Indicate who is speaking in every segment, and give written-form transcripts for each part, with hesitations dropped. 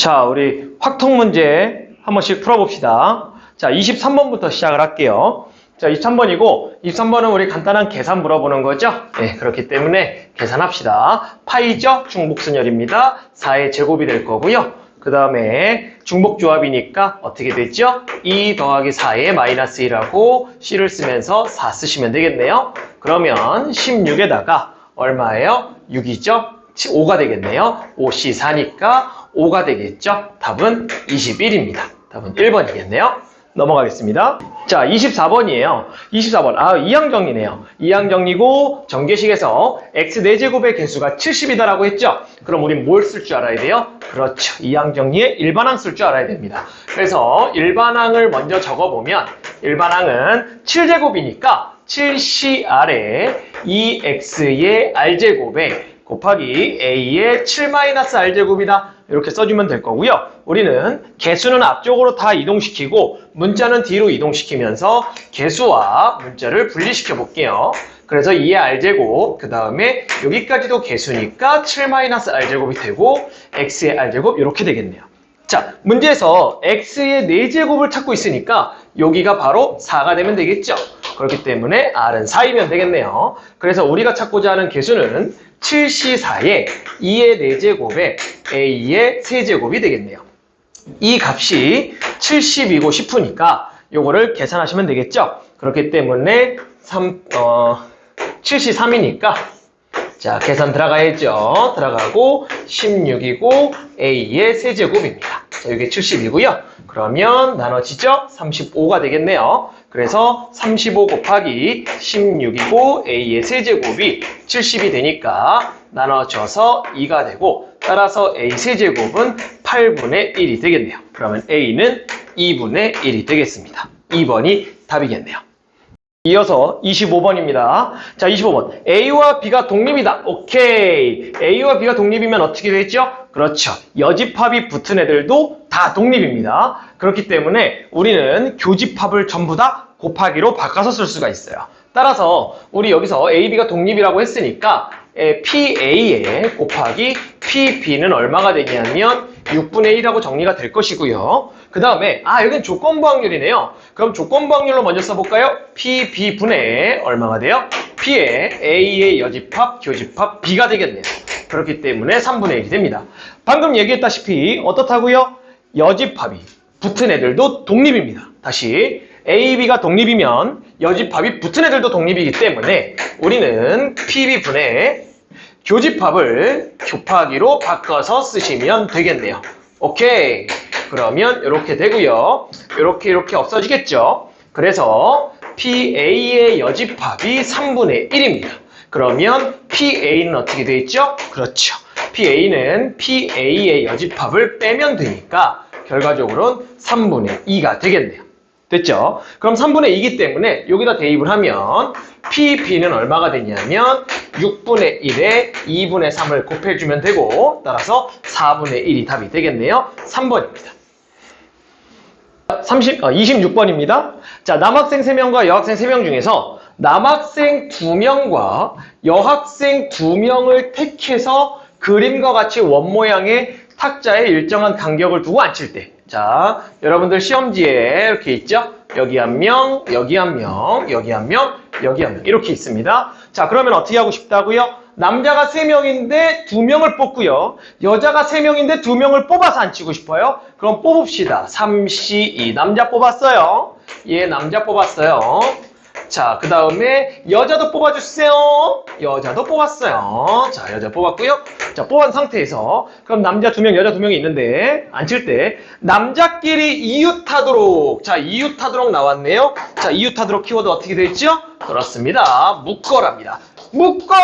Speaker 1: 자, 우리 확통 문제 한 번씩 풀어봅시다. 자, 23번부터 시작을 할게요. 자, 23번이고 23번은 우리 간단한 계산 물어보는 거죠? 네, 그렇기 때문에 계산합시다. 파이죠? 중복순열입니다. 4의 제곱이 될 거고요. 그 다음에 중복조합이니까 어떻게 됐죠? 2 더하기 4의 마이너스 1하고 C를 쓰면서 4 쓰시면 되겠네요. 그러면 16에다가 얼마예요? 6이죠? 5가 되겠네요. 5C 4니까 5가 되겠죠? 답은 21입니다. 답은 1번이겠네요. 넘어가겠습니다. 자, 24번이에요. 24번. 2항 정리네요. 2항 정리고 전개식에서 x 4제곱의 개수가 70이다라고 했죠? 그럼 우린 뭘 쓸 줄 알아야 돼요? 그렇죠. 2항 정리에 일반항 쓸 줄 알아야 됩니다. 그래서 일반항을 먼저 적어보면 일반항은 7제곱이니까 7CR에 2x의 r제곱에 곱하기 a의 7-r제곱이다. 이렇게 써주면 될 거고요. 우리는 개수는 앞쪽으로 다 이동시키고 문자는 뒤로 이동시키면서 개수와 문자를 분리시켜 볼게요. 그래서 2의 r제곱, 그 다음에 여기까지도 개수니까 7-r제곱이 되고 x의 r제곱 이렇게 되겠네요. 자, 문제에서 x의 4제곱을 찾고 있으니까 여기가 바로 4가 되면 되겠죠. 그렇기 때문에 r은 4이면 되겠네요. 그래서 우리가 찾고자 하는 개수는 7C4에 2의 4제곱에 a의 3제곱이 되겠네요. 이 값이 70이고 싶으니까 요거를 계산하시면 되겠죠. 그렇기 때문에 7C3이니까 자, 계산 들어가야죠. 들어가고 16이고 a의 3제곱입니다. 자, 이게 70이고요. 그러면 나눠지죠? 35가 되겠네요. 그래서 35 곱하기 16이고 a의 3제곱이 70이 되니까 나눠져서 2가 되고 따라서 a 3제곱은 8분의 1이 되겠네요. 그러면 a는 2분의 1이 되겠습니다. 2번이 답이겠네요. 이어서 25번입니다. 자, 25번. A와 B가 독립이다. 오케이. A와 B가 독립이면 어떻게 되겠죠? 그렇죠. 여집합이 붙은 애들도 다 독립입니다. 그렇기 때문에 우리는 교집합을 전부 다 곱하기로 바꿔서 쓸 수가 있어요. 따라서 우리 여기서 A, B가 독립이라고 했으니까 PA에 곱하기 PB는 얼마가 되냐면 6분의 1하고 정리가 될 것이고요. 그 다음에 여기는 조건부 확률이네요. 그럼 조건부 확률로 먼저 써볼까요? PB분의 얼마가 돼요? P의 A의 여집합, 교집합 B가 되겠네요. 그렇기 때문에 3분의 1이 됩니다. 방금 얘기했다시피 어떻다고요? 여집합이 붙은 애들도 독립입니다. 다시 A, B가 독립이면 여집합이 붙은 애들도 독립이기 때문에 우리는 PB분의 교집합을 곱하기로 바꿔서 쓰시면 되겠네요. 오케이. 그러면 이렇게 되고요. 이렇게 없어지겠죠. 그래서 PA의 여집합이 3분의 1입니다. 그러면 PA는 어떻게 되어 있죠? 그렇죠. PA는 PA의 여집합을 빼면 되니까 결과적으로는 3분의 2가 되겠네요. 됐죠? 그럼 3분의 2이기 때문에 여기다 대입을 하면 PB는 얼마가 되냐면 6분의 1에 2분의 3을 곱해주면 되고 따라서 4분의 1이 답이 되겠네요. 3번입니다. 26번입니다. 자, 남학생 3명과 여학생 3명 중에서 남학생 2명과 여학생 2명을 택해서 그림과 같이 원모양의 탁자에 일정한 간격을 두고 앉힐 때 자, 여러분들 시험지에 이렇게 있죠? 여기 한 명, 여기 한 명, 여기 한 명, 여기 한 명 이렇게 있습니다. 자, 그러면 어떻게 하고 싶다고요? 남자가 3명인데 2명을 뽑고요. 여자가 3명인데 2명을 뽑아서 앉히고 싶어요. 그럼 뽑읍시다. 3C2 남자 뽑았어요. 예, 남자 뽑았어요. 자, 그 다음에 여자도 뽑아주세요. 여자도 뽑았어요. 자, 여자 뽑았고요. 자, 뽑은 상태에서 그럼 남자 2명, 여자 2명이 있는데 앉힐 때 남자끼리 이웃하도록 자, 이웃하도록 나왔네요. 자, 이웃하도록 키워드 어떻게 되어 있죠? 그렇습니다. 묶어랍니다. 묶어!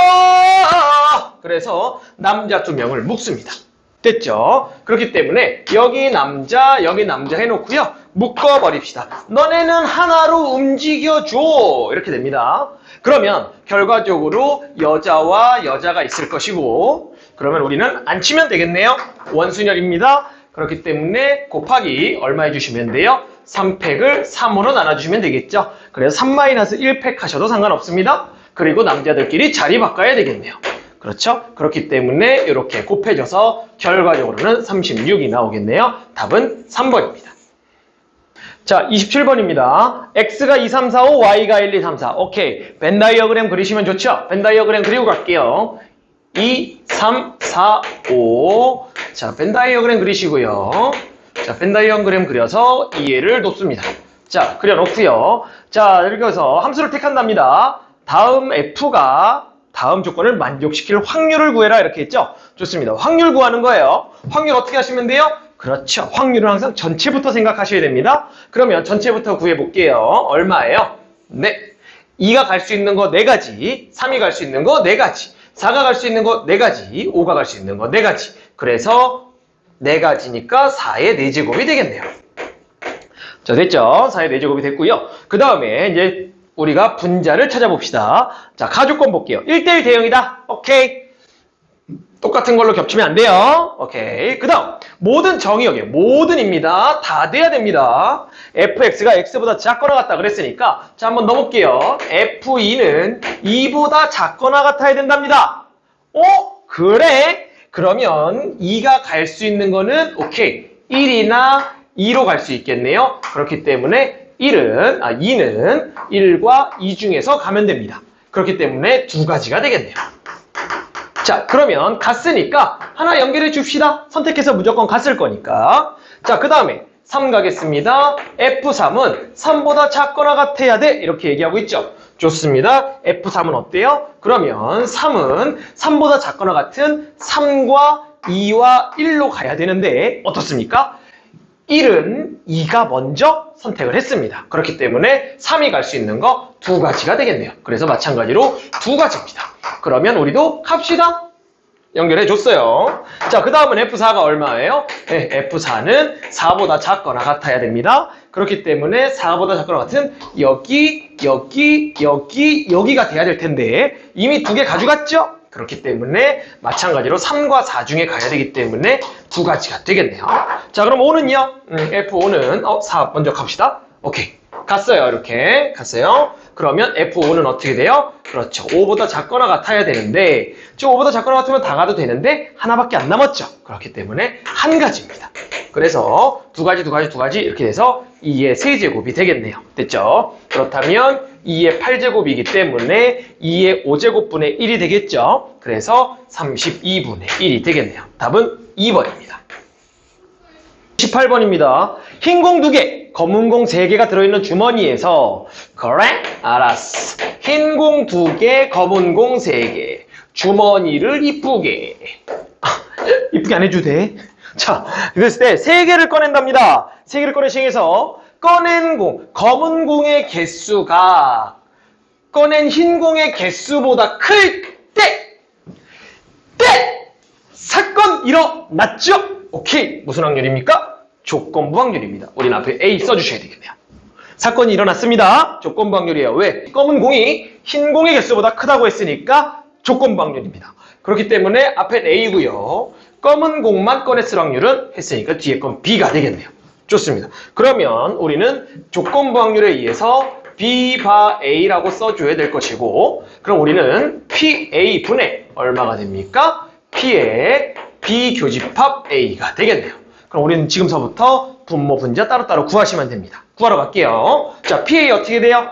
Speaker 1: 그래서 남자 2명을 묶습니다. 됐죠? 그렇기 때문에 여기 남자 해놓고요. 묶어버립시다. 너네는 하나로 움직여줘. 이렇게 됩니다. 그러면 결과적으로 여자와 여자가 있을 것이고 그러면 우리는 안 치면 되겠네요. 원순열입니다. 그렇기 때문에 곱하기 얼마 해주시면 돼요? 3팩을 3으로 나눠주시면 되겠죠. 그래서 3-1팩 하셔도 상관없습니다. 그리고 남자들끼리 자리 바꿔야 되겠네요. 그렇죠? 그렇기 때문에 이렇게 곱해져서 결과적으로는 36이 나오겠네요. 답은 3번입니다. 자, 27번입니다. x가 2, 3, 4, 5, y가 1, 2, 3, 4. 오케이. 벤 다이어그램 그리시면 좋죠? 벤 다이어그램 그리고 갈게요. 2, 3, 4, 5. 자, 벤 다이어그램 그리시고요. 자, 벤 다이어그램 그려서 이해를 돕습니다. 자, 그려놓고요. 자, 이렇게 해서 함수를 택한답니다. 다음 f가 다음 조건을 만족시킬 확률을 구해라 이렇게 했죠? 좋습니다. 확률 구하는 거예요. 확률 어떻게 하시면 돼요? 그렇죠. 확률은 항상 전체부터 생각하셔야 됩니다. 그러면 전체부터 구해볼게요. 얼마예요? 네. 2가 갈 수 있는 거 4가지, 3이 갈 수 있는 거 4가지, 4가 갈 수 있는 거 4가지, 5가 갈 수 있는 거 4가지. 그래서 4가지니까 4의 4제곱이 되겠네요. 자, 됐죠? 4의 4제곱이 됐고요. 그 다음에 이제 우리가 분자를 찾아봅시다. 자, 가조건 볼게요. 1대1 대응이다. 오케이. 똑같은 걸로 겹치면 안 돼요. 오케이. 그 다음 모든 정의역에 모든입니다. 다 돼야 됩니다. fx가 x보다 작거나 같다 그랬으니까 자, 한번 넣어볼게요. f2는 2보다 작거나 같아야 된답니다. 그래? 그러면 2가 갈 수 있는 거는 오케이 1이나 2로 갈 수 있겠네요. 그렇기 때문에 2는 1과 2 중에서 가면 됩니다. 그렇기 때문에 2가지가 되겠네요. 자, 그러면 같으니까 하나 연결해 줍시다. 선택해서 무조건 같을 거니까. 자, 그 다음에 3 가겠습니다. F3은 3보다 작거나 같아야 돼. 이렇게 얘기하고 있죠. 좋습니다. F3은 어때요? 그러면 3은 3보다 작거나 같은 3과 2와 1로 가야 되는데 어떻습니까? 1은 2가 먼저 선택을 했습니다. 그렇기 때문에 3이 갈 수 있는 거 2가지가 되겠네요. 그래서 마찬가지로 2가지입니다. 그러면 우리도 갑시다. 연결해줬어요. 자, 그 다음은 F4가 얼마예요? 네, F4는 4보다 작거나 같아야 됩니다. 그렇기 때문에 4보다 작거나 같은 여기가 돼야 될 텐데 이미 2개 가져갔죠? 그렇기 때문에 마찬가지로 3과 4 중에 가야 되기 때문에 2가지가 되겠네요. 자, 그럼 5는요? F5는 4 먼저 갑시다. 오케이. 갔어요. 이렇게 갔어요. 그러면 F5는 어떻게 돼요? 그렇죠. 5보다 작거나 같아야 되는데 저 5보다 작거나 같으면 다 가도 되는데 하나밖에 안 남았죠. 그렇기 때문에 1가지입니다. 그래서 2가지 이렇게 돼서 2의 세제곱이 되겠네요. 됐죠? 그렇다면 2의 8제곱이기 때문에 2의 5제곱분의 1이 되겠죠? 그래서 32분의 1이 되겠네요. 답은 2번입니다. 18번입니다. 흰 공 2개, 검은 공 3개가 들어있는 주머니에서 그래? 알았어. 흰 공 2개, 검은 공 3개. 주머니를 이쁘게. 이쁘게 안 해줘도 돼. 자, 그랬을 때 3개를 꺼낸답니다. 3개를 꺼낸 시행해서 꺼낸 공, 검은 공의 개수가 꺼낸 흰 공의 개수보다 클 때! 사건 일어났죠? 오케이. 무슨 확률입니까? 조건부 확률입니다. 우린 앞에 A 써주셔야 되겠네요. 사건이 일어났습니다. 조건부 확률이에요. 왜? 검은 공이 흰 공의 개수보다 크다고 했으니까 조건부 확률입니다. 그렇기 때문에 앞에 A고요. 검은 공만 꺼냈을 확률은 했으니까 뒤에 건 B가 되겠네요. 좋습니다. 그러면 우리는 조건부 확률에 의해서 B 바 A라고 써줘야 될 것이고 그럼 우리는 PA분의 얼마가 됩니까? P의 비교집합 A가 되겠네요. 그럼 우리는 지금서부터 분모, 분자 따로따로 구하시면 됩니다. 구하러 갈게요. 자, PA 어떻게 돼요?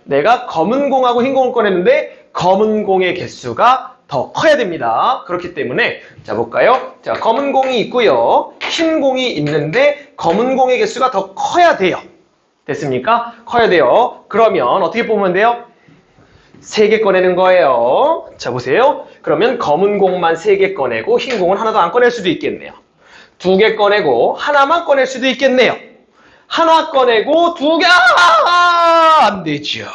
Speaker 1: 내가 검은 공하고 흰 공을 꺼냈는데 검은 공의 개수가 더 커야 됩니다. 그렇기 때문에 자 볼까요? 자, 검은 공이 있고요. 흰 공이 있는데 검은 공의 개수가 더 커야 돼요. 됐습니까? 커야 돼요. 그러면 어떻게 보면 돼요? 3개 꺼내는 거예요. 자, 보세요. 그러면 검은 공만 3개 꺼내고 흰 공은 하나도 안 꺼낼 수도 있겠네요. 2개 꺼내고 하나만 꺼낼 수도 있겠네요. 하나 꺼내고 2개 안 되죠.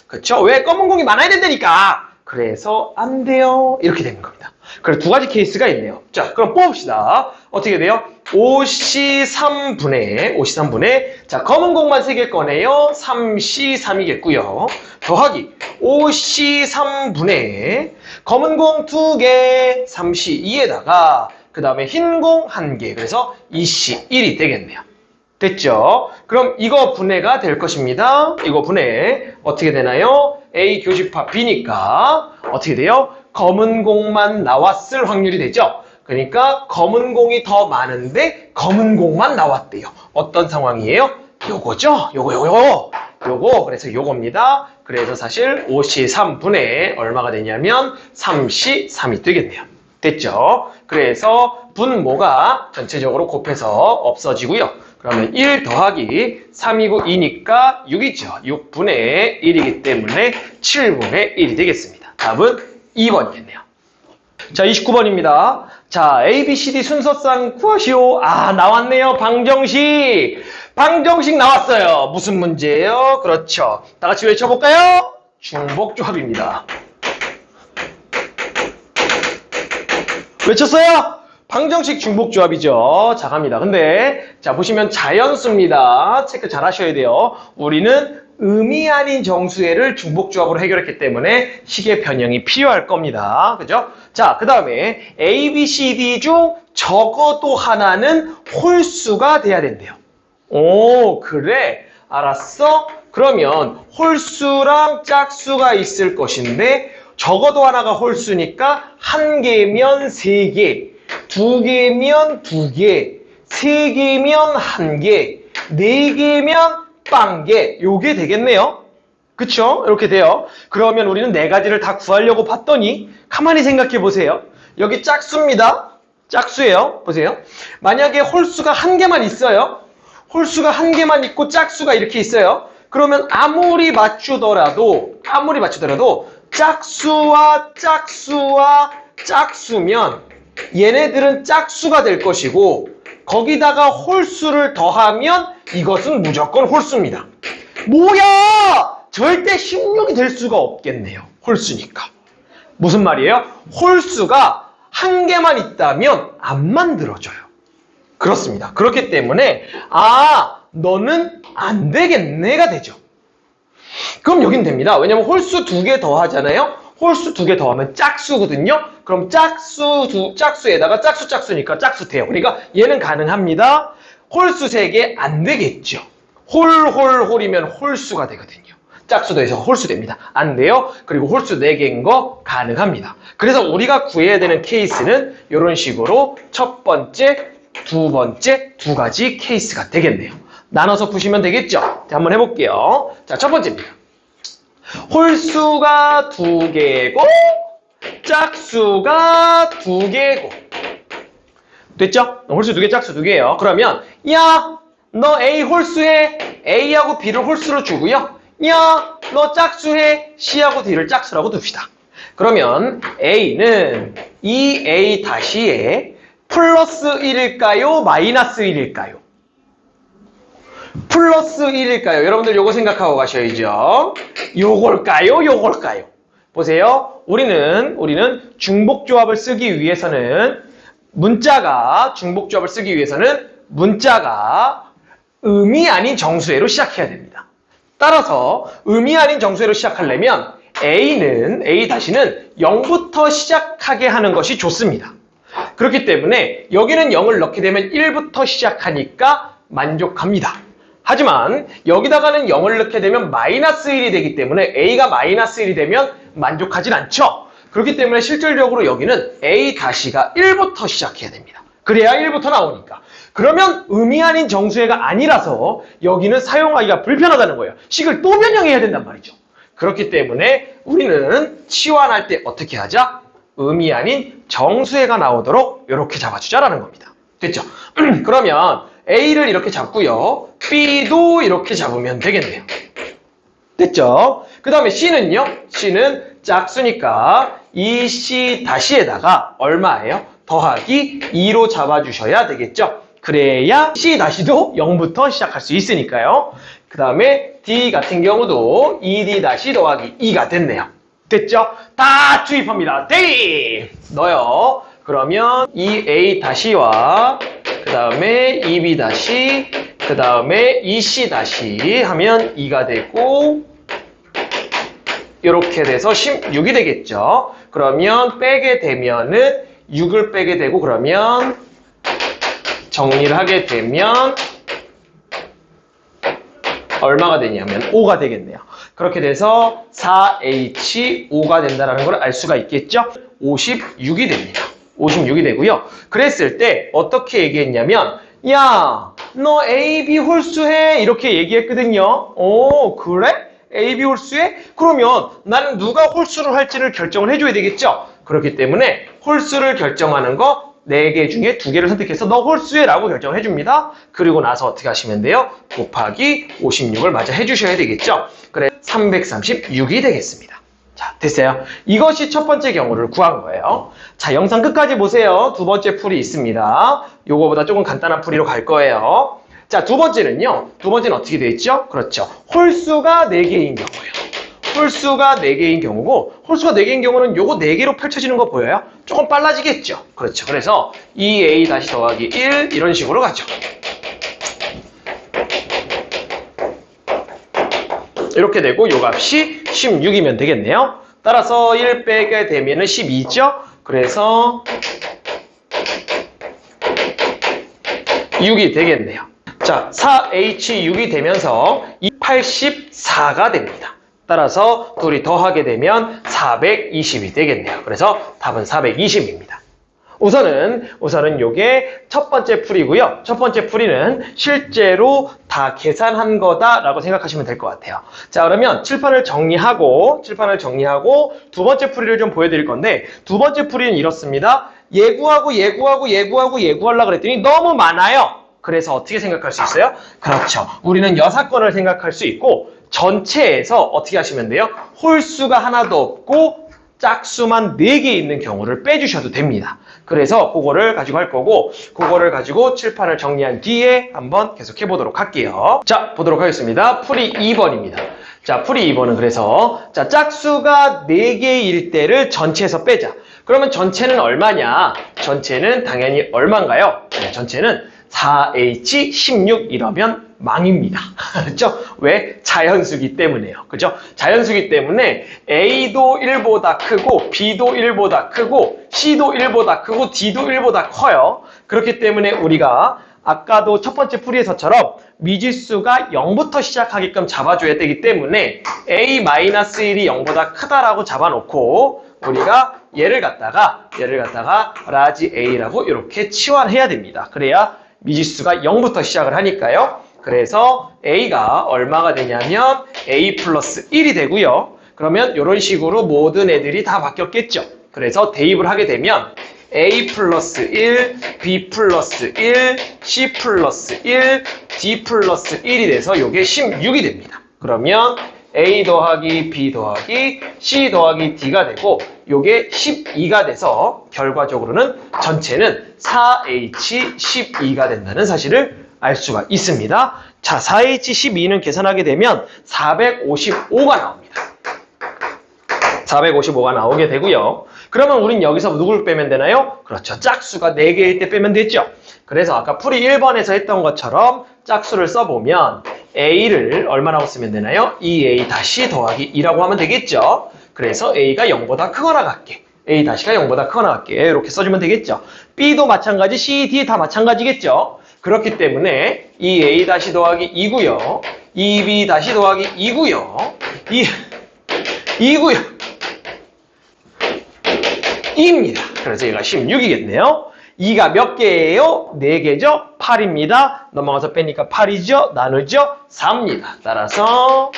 Speaker 1: 그렇죠? 왜? 검은 공이 많아야 된다니까. 그래서 안 돼요. 이렇게 되는 겁니다. 그래서 2가지 케이스가 있네요. 자, 그럼 뽑읍시다. 어떻게 돼요? 5C3분의 자, 검은 공만 3개 꺼내요. 3C3이겠고요. 더하기 5C3분의 검은 공 2개 3C2에다가 그 다음에 흰 공 1개 그래서 2C1이 되겠네요. 됐죠? 그럼 이거 분해가 될 것입니다. 이거 분해 어떻게 되나요? A 교집합 B니까 어떻게 돼요? 검은 공만 나왔을 확률이 되죠. 그러니까 검은 공이 더 많은데 검은 공만 나왔대요. 어떤 상황이에요? 요거죠? 요거. 그래서 요겁니다. 그래서 사실 5시 3분에 얼마가 되냐면 3시 3이 되겠네요. 됐죠? 그래서 분모가 전체적으로 곱해서 없어지고요. 그러면 1 더하기 3이고 2니까 6이죠. 6분의 1이기 때문에 7분의 1이 되겠습니다. 답은 2번이겠네요. 자, 29번입니다. 자, A, B, C, D 순서상 구하시오. 아, 나왔네요. 방정식. 방정식 나왔어요. 무슨 문제예요? 그렇죠. 다 같이 외쳐볼까요? 중복조합입니다. 외쳤어요? 방정식 중복조합이죠. 자, 갑니다. 근데 자, 보시면 자연수입니다. 체크 잘 하셔야 돼요. 우리는 의미 아닌 정수애를 중복조합으로 해결했기 때문에 식의 변형이 필요할 겁니다. 그죠? 자, 그 다음에 A, B, C, D 중 적어도 하나는 홀수가 돼야 된대요. 오, 그래? 알았어? 그러면 홀수랑 짝수가 있을 것인데 적어도 하나가 홀수니까 한 개면 세 개, 두 개면 두 개, 세 개면 한 개, 네 개면 빵개. 요게 되겠네요. 그쵸? 이렇게 돼요. 그러면 우리는 네 가지를 다 구하려고 봤더니 가만히 생각해 보세요. 여기 짝수입니다. 짝수예요. 보세요. 만약에 홀수가 한 개만 있어요. 홀수가 한 개만 있고 짝수가 이렇게 있어요. 그러면 아무리 맞추더라도 짝수와 짝수면 얘네들은 짝수가 될 것이고 거기다가 홀수를 더하면 이것은 무조건 홀수입니다. 뭐야! 절대 16이 될 수가 없겠네요. 홀수니까. 무슨 말이에요? 홀수가 한 개만 있다면 안 만들어져요. 그렇습니다. 그렇기 때문에 너는 안 되겠네가 되죠. 그럼 여긴 됩니다. 왜냐면 홀수 두 개 더하잖아요. 홀수 두 개 더하면 짝수거든요. 그럼 짝수에다가 짝수니까 짝수 돼요. 그러니까 얘는 가능합니다. 홀수 세 개 안 되겠죠. 홀이면 홀수가 되거든요. 짝수 더해서 홀수 됩니다. 안 돼요. 그리고 홀수 4개인 거 가능합니다. 그래서 우리가 구해야 되는 케이스는 이런 식으로 첫 번째, 두 번째 두 가지 케이스가 되겠네요. 나눠서 푸시면 되겠죠? 자, 한번 해볼게요. 자, 첫 번째입니다. 홀수가 2개고 짝수가 2개고 됐죠? 홀수 2개, 짝수 2개예요. 그러면 야, 너 A 홀수해. A하고 B를 홀수로 주고요. 야, 너 짝수해. C하고 D를 짝수라고 둡시다. 그러면 A는 2A 다시에 플러스 1일까요? 마이너스 1일까요? 플러스 1일까요? 여러분들 요거 생각하고 가셔야죠. 요걸까요? 보세요. 우리는 중복조합을 쓰기 위해서는 문자가 의미 아닌 정수애로 시작해야 됩니다. 따라서 의미 아닌 정수애로 시작하려면 A 다시는 0부터 시작하게 하는 것이 좋습니다. 그렇기 때문에 여기는 0을 넣게 되면 1부터 시작하니까 만족합니다. 하지만 여기다가는 0을 넣게 되면 마이너스 1이 되기 때문에 A가 마이너스 1이 되면 만족하진 않죠. 그렇기 때문에 실질적으로 여기는 A-가 1부터 시작해야 됩니다. 그래야 1부터 나오니까. 그러면 의미 아닌 정수애가 아니라서 여기는 사용하기가 불편하다는 거예요. 식을 또 변형해야 된단 말이죠. 그렇기 때문에 우리는 치환할 때 어떻게 하자? 의미 아닌 정수애가 나오도록 이렇게 잡아주자라는 겁니다. 됐죠? 그러면 A를 이렇게 잡고요. B도 이렇게 잡으면 되겠네요. 됐죠? 그 다음에 C는요? C는 짝수니까 이 C 다시에다가 얼마예요? 더하기 2로 잡아주셔야 되겠죠? 그래야 C 다시도 0부터 시작할 수 있으니까요. 그 다음에 D 같은 경우도 2D 다시 더하기 2가 됐네요. 됐죠? 다 주입합니다. D! 넣어요. 그러면 2A 다시와 그 다음에 2B 다시 그 다음에 2C 다시 하면 2가 되고 이렇게 돼서 16이 되겠죠. 그러면 빼게 되면은 6을 빼게 되고 그러면 정리를 하게 되면 얼마가 되냐면 5가 되겠네요. 그렇게 돼서 4H5가 된다는 걸 알 수가 있겠죠. 56이 됩니다. 56이 되고요. 그랬을 때 어떻게 얘기했냐면 야, 너 A, B 홀수해 이렇게 얘기했거든요. 오, 그래? A, B 홀수해? 그러면 나는 누가 홀수를 할지를 결정을 해줘야 되겠죠? 그렇기 때문에 홀수를 결정하는 거 4개 중에 2개를 선택해서 너 홀수해 라고 결정을 해줍니다. 그리고 나서 어떻게 하시면 돼요? 곱하기 56을 마저 해주셔야 되겠죠? 그래 336이 되겠습니다. 자, 됐어요. 이것이 첫 번째 경우를 구한 거예요. 자, 영상 끝까지 보세요. 두 번째 풀이 있습니다. 요거보다 조금 간단한 풀이로 갈 거예요. 자, 두 번째는요. 두 번째는 어떻게 돼 있죠? 그렇죠. 홀수가 4개인 경우예요. 홀수가 4개인 경우고 홀수가 4개인 경우는 요거 4개로 펼쳐지는 거 보여요? 조금 빨라지겠죠? 그렇죠. 그래서 2a 다시 더하기 1 이런 식으로 가죠. 이렇게 되고 요 값이 16이면 되겠네요. 따라서 1 빼게 되면은 12죠? 그래서 6이 되겠네요. 자, 4h6이 되면서 84가 됩니다. 따라서 둘이 더하게 되면 420이 되겠네요. 그래서 답은 420입니다. 우선은 요게 첫 번째 풀이고요. 첫 번째 풀이는 실제로 다 계산한 거다라고 생각하시면 될 것 같아요. 자, 그러면 칠판을 정리하고 두 번째 풀이를 좀 보여드릴 건데 두 번째 풀이는 이렇습니다. 예구하려고 그랬더니 너무 많아요. 그래서 어떻게 생각할 수 있어요? 그렇죠. 우리는 여사건을 생각할 수 있고 전체에서 어떻게 하시면 돼요? 홀수가 하나도 없고 짝수만 4개 있는 경우를 빼주셔도 됩니다. 그래서 그거를 가지고 할 거고 그거를 가지고 칠판을 정리한 뒤에 한번 계속 해보도록 할게요. 자, 보도록 하겠습니다. 풀이 2번입니다. 자, 풀이 2번은 그래서 자, 짝수가 4개일 때를 전체에서 빼자. 그러면 전체는 얼마냐? 전체는 당연히 얼마인가요? 네, 전체는 4h16 이러면 망입니다. 그렇죠? 왜? 자연수기 때문에요. 그죠? 자연수기 때문에 A도 1보다 크고 B도 1보다 크고 C도 1보다 크고 D도 1보다 커요. 그렇기 때문에 우리가 아까도 첫 번째 풀이에서처럼 미지수가 0부터 시작하게끔 잡아줘야 되기 때문에 A-1이 0보다 크다라고 잡아놓고 우리가 얘를 갖다가 라지 A라고 이렇게 치환해야 됩니다. 그래야 미지수가 0부터 시작을 하니까요. 그래서 A가 얼마가 되냐면 A 플러스 1이 되고요. 그러면 이런 식으로 모든 애들이 다 바뀌었겠죠. 그래서 대입을 하게 되면 A 플러스 1, B 플러스 1, C 플러스 1, D 플러스 1이 돼서 이게 16이 됩니다. 그러면 A 더하기 B 더하기 C 더하기 D가 되고 요게 12가 돼서 결과적으로는 전체는 4H12가 된다는 사실을 알 수가 있습니다. 자, 4H12는 계산하게 되면 455가 나옵니다. 455가 나오게 되고요. 그러면 우린 여기서 누굴 빼면 되나요? 그렇죠. 짝수가 4개일 때 빼면 되죠. 그래서 아까 풀이 1번에서 했던 것처럼 짝수를 써보면 A를 얼마라고 쓰면 되나요? 2A 다시 더하기 2라고 하면 되겠죠. 그래서 A가 0보다 크거나 같게 A 다시가 0보다 크거나 같게 이렇게 써주면 되겠죠. B도 마찬가지, C, D 다 마찬가지겠죠. 그렇기 때문에 2A 다시 더하기 2고요. 2B 다시 더하기 2고요. 2고요. 2입니다. 그래서 얘가 16이겠네요. 2가 몇 개예요? 4개죠? 8입니다. 넘어가서 빼니까 8이죠? 나누죠? 4입니다. 따라서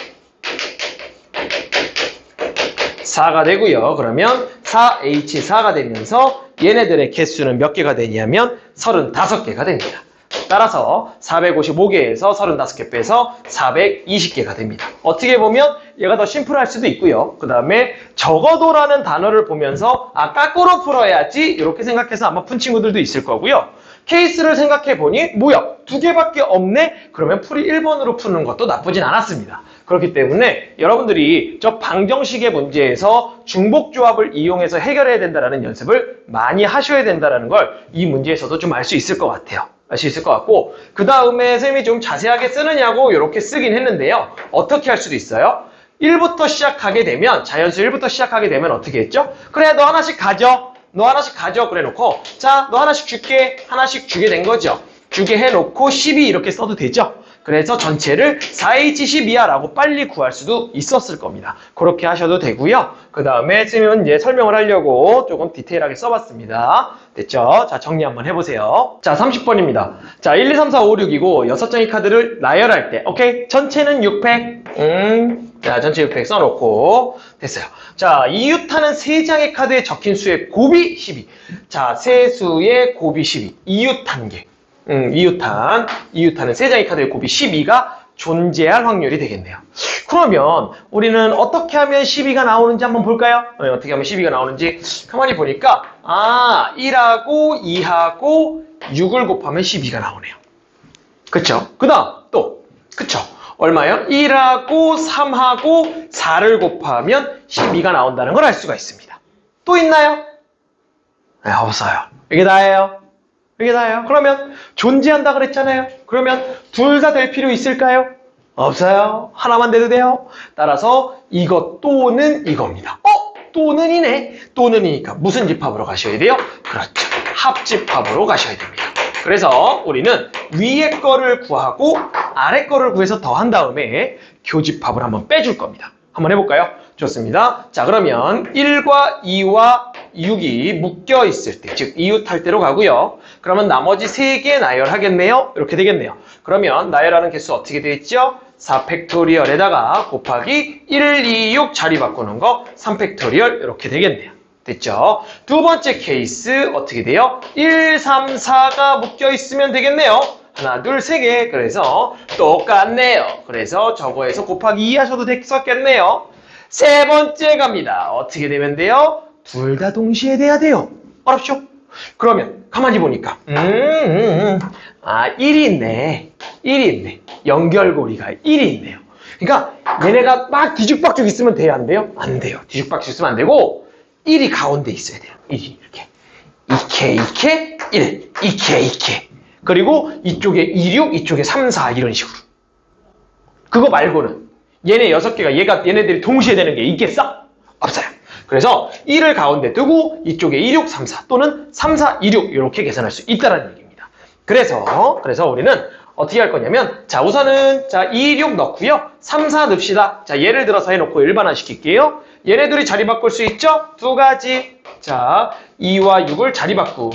Speaker 1: 4가 되고요. 그러면 4H4가 되면서 얘네들의 개수는 몇 개가 되냐면 35개가 됩니다. 따라서 455개에서 35개 빼서 420개가 됩니다. 어떻게 보면 얘가 더 심플할 수도 있고요. 그 다음에 적어도라는 단어를 보면서 거꾸로 풀어야지 이렇게 생각해서 아마 푼 친구들도 있을 거고요. 케이스를 생각해 보니 뭐야? 2개밖에 없네? 그러면 풀이 1번으로 푸는 것도 나쁘진 않았습니다. 그렇기 때문에 여러분들이 저 방정식의 문제에서 중복조합을 이용해서 해결해야 된다는 연습을 많이 하셔야 된다는 걸 이 문제에서도 좀 알 수 있을 것 같아요. 알 수 있을 것 같고 그 다음에 선생님이 좀 자세하게 쓰느냐고 이렇게 쓰긴 했는데요. 어떻게 할 수도 있어요? 1부터 시작하게 되면 자연수 1부터 시작하게 되면 어떻게 했죠? 그래 너 하나씩 가져. 너 하나씩 가져 그래 놓고 자 너 하나씩 줄게 하나씩 주게 된 거죠. 주게 해놓고 12 이렇게 써도 되죠. 그래서 전체를 4H12야 라고 빨리 구할 수도 있었을 겁니다. 그렇게 하셔도 되고요. 그 다음에 쓰면 이제 설명을 하려고 조금 디테일하게 써봤습니다. 됐죠? 자, 정리 한번 해보세요. 자, 30번입니다. 자, 1, 2, 3, 4, 5, 6이고 6장의 카드를 나열할 때, 오케이? 전체는 6팩. 자, 전체 6팩 써놓고 됐어요. 자, 이유타는 3장의 카드에 적힌 수의 곱이 12. 자, 세 수의 곱이 12. 이유탄계. 이유탄은 3장의 카드의 곱이 12가 존재할 확률이 되겠네요. 그러면 우리는 어떻게 하면 12가 나오는지 한번 볼까요? 어떻게 하면 12가 나오는지 가만히 보니까 1하고 2하고 6을 곱하면 12가 나오네요. 그쵸? 그 다음 또 그쵸? 얼마요? 1하고 3하고 4를 곱하면 12가 나온다는 걸 알 수가 있습니다. 또 있나요? 네, 없어요. 이게 다예요. 이게 다예요. 그러면 존재한다 그랬잖아요. 그러면 둘 다 될 필요 있을까요? 없어요. 하나만 돼도 돼요. 따라서 이것 또는 이겁니다. 또는 이네. 또는이니까 무슨 집합으로 가셔야 돼요? 그렇죠. 합집합으로 가셔야 됩니다. 그래서 우리는 위에 거를 구하고 아래 거를 구해서 더한 다음에 교집합을 한번 빼줄 겁니다. 한번 해볼까요? 좋습니다. 자, 그러면 1과 2와 6이 묶여 있을 때, 즉 이웃할 때로 가고요. 그러면 나머지 3개 나열하겠네요. 이렇게 되겠네요. 그러면 나열하는 개수 어떻게 되겠죠? 4팩토리얼에다가 곱하기 1, 2, 6 자리 바꾸는 거 3팩토리얼 이렇게 되겠네요. 됐죠? 두 번째 케이스 어떻게 돼요? 1, 3, 4가 묶여 있으면 되겠네요. 하나, 둘, 세 개. 그래서 똑같네요. 그래서 저거에서 곱하기 2 하셔도 됐었겠네요. 세 번째 갑니다. 어떻게 되면 돼요? 둘 다 동시에 돼야 돼요. 어렵죠? 그러면 가만히 보니까 1이 있네. 1이 있네. 연결고리가 1이 있네요. 그러니까 얘네가 막 뒤죽박죽 있으면 돼요? 안 돼요? 안 돼요. 뒤죽박죽 있으면 안 되고 1이 가운데 있어야 돼요. 1이 이렇게. 2K, 1. 2K. 그리고 이쪽에 2, 6, 이쪽에 3, 4 이런 식으로. 그거 말고는 얘네 6개가 얘네들이 동시에 되는 게 있겠어? 없어요. 그래서 1을 가운데 두고 이쪽에 2, 6, 3, 4 또는 3, 4, 2, 6 이렇게 계산할 수 있다는 얘기입니다. 그래서 우리는 어떻게 할 거냐면 자 우선은 자 2, 6 넣고요. 3, 4 넣읍시다. 자 예를 들어서 해놓고 일반화 시킬게요. 얘네들이 자리 바꿀 수 있죠? 두 가지. 자 2와 6을 자리 바꿈.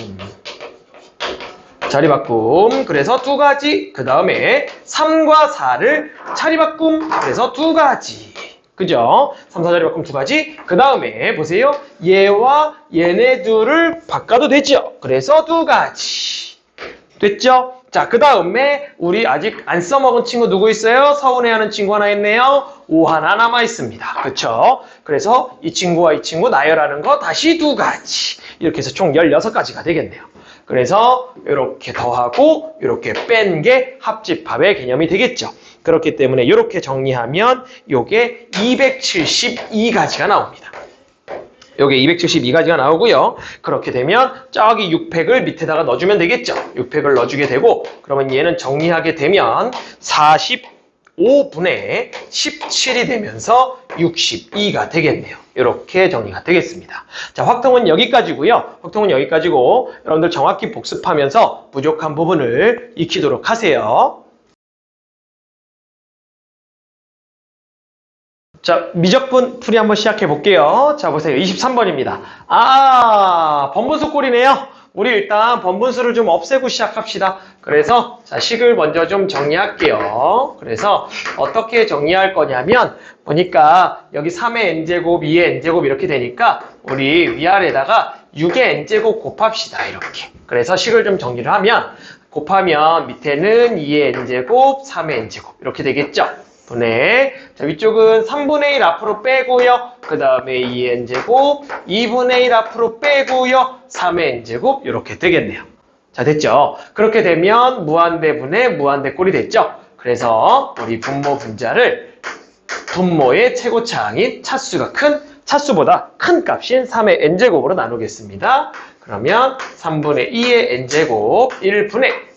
Speaker 1: 그래서 두 가지. 그 다음에 3과 4를 자리 바꿈. 그래서 두 가지. 그죠? 3, 4 자리 바꿈 두 가지. 그 다음에 보세요. 얘와 얘네 둘을 바꿔도 되죠? 그래서 두 가지. 됐죠? 자, 그 다음에 우리 아직 안 써먹은 친구 누구 있어요? 서운해하는 친구 하나 있네요. 5 하나 남아있습니다. 그쵸? 그래서 이 친구와 이 친구 나열하는 거 다시 두 가지. 이렇게 해서 총 16가지가 되겠네요. 그래서 이렇게 더하고 이렇게 뺀 게 합집합의 개념이 되겠죠. 그렇기 때문에 이렇게 정리하면 이게 272가지가 나옵니다. 요게 272가지가 나오고요. 그렇게 되면 저기 6팩을 밑에다가 넣어주면 되겠죠. 6팩을 넣어주게 되고 그러면 얘는 정리하게 되면 45분의 17이 되면서 62가 되겠네요. 이렇게 정리가 되겠습니다. 자, 확통은 여기까지고요. 확통은 여기까지고 여러분들 정확히 복습하면서 부족한 부분을 익히도록 하세요. 자, 미적분 풀이 한번 시작해 볼게요. 자, 보세요. 23번입니다. 번분수 꼴이네요. 우리 일단 번분수를 좀 없애고 시작합시다. 그래서 자, 식을 먼저 좀 정리할게요. 그래서 어떻게 정리할 거냐면 보니까 여기 3의 n제곱, 2의 n제곱 이렇게 되니까 우리 위아래다가 6의 n제곱 곱합시다. 이렇게. 그래서 식을 좀 정리를 하면 곱하면 밑에는 2의 n제곱, 3의 n제곱 이렇게 되겠죠. 분의 자 위쪽은 3분의 1 앞으로 빼고요. 그 다음에 2의 n제곱 2분의 1 앞으로 빼고요. 3의 n제곱 이렇게 되겠네요. 자 됐죠? 그렇게 되면 무한대분의 무한대꼴이 됐죠? 그래서 우리 분모 분자를 분모의 최고차항인 차수가 큰 차수보다 큰 값인 3의 n제곱으로 나누겠습니다. 그러면 3분의 2의 n제곱 1분의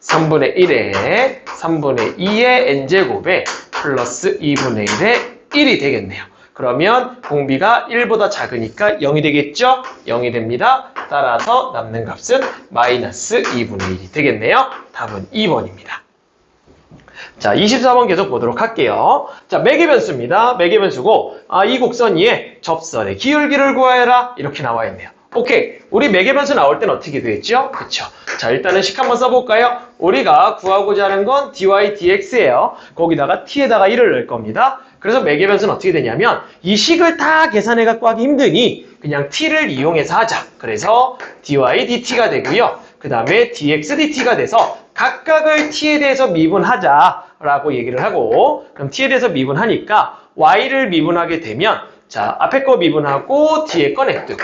Speaker 1: 3분의 1에 3분의 2의 n제곱에 플러스 2분의 1의 1이 되겠네요. 그러면 공비가 1보다 작으니까 0이 되겠죠? 0이 됩니다. 따라서 남는 값은 마이너스 2분의 1이 되겠네요. 답은 2번입니다. 자, 24번 계속 보도록 할게요. 자, 매개 변수입니다. 매개 변수고, 이 곡선 위에 접선의 기울기를 구하여라. 이렇게 나와 있네요. 오케이. 우리 매개 변수 나올 때는 어떻게 되겠죠? 그쵸. 자, 일단은 식 한번 써볼까요? 우리가 구하고자 하는 건 dy dx예요. 거기다가 t에다가 1을 넣을 겁니다. 그래서 매개 변수는 어떻게 되냐면, 이 식을 다 계산해 갖고 하기 힘드니, 그냥 t를 이용해서 하자. 그래서 dy dt가 되고요. 그 다음에 dx dt가 돼서 각각을 t에 대해서 미분하자라고 얘기를 하고, 그럼 t에 대해서 미분하니까 y를 미분하게 되면, 자, 앞에 거 미분하고 뒤에 거 냅두고,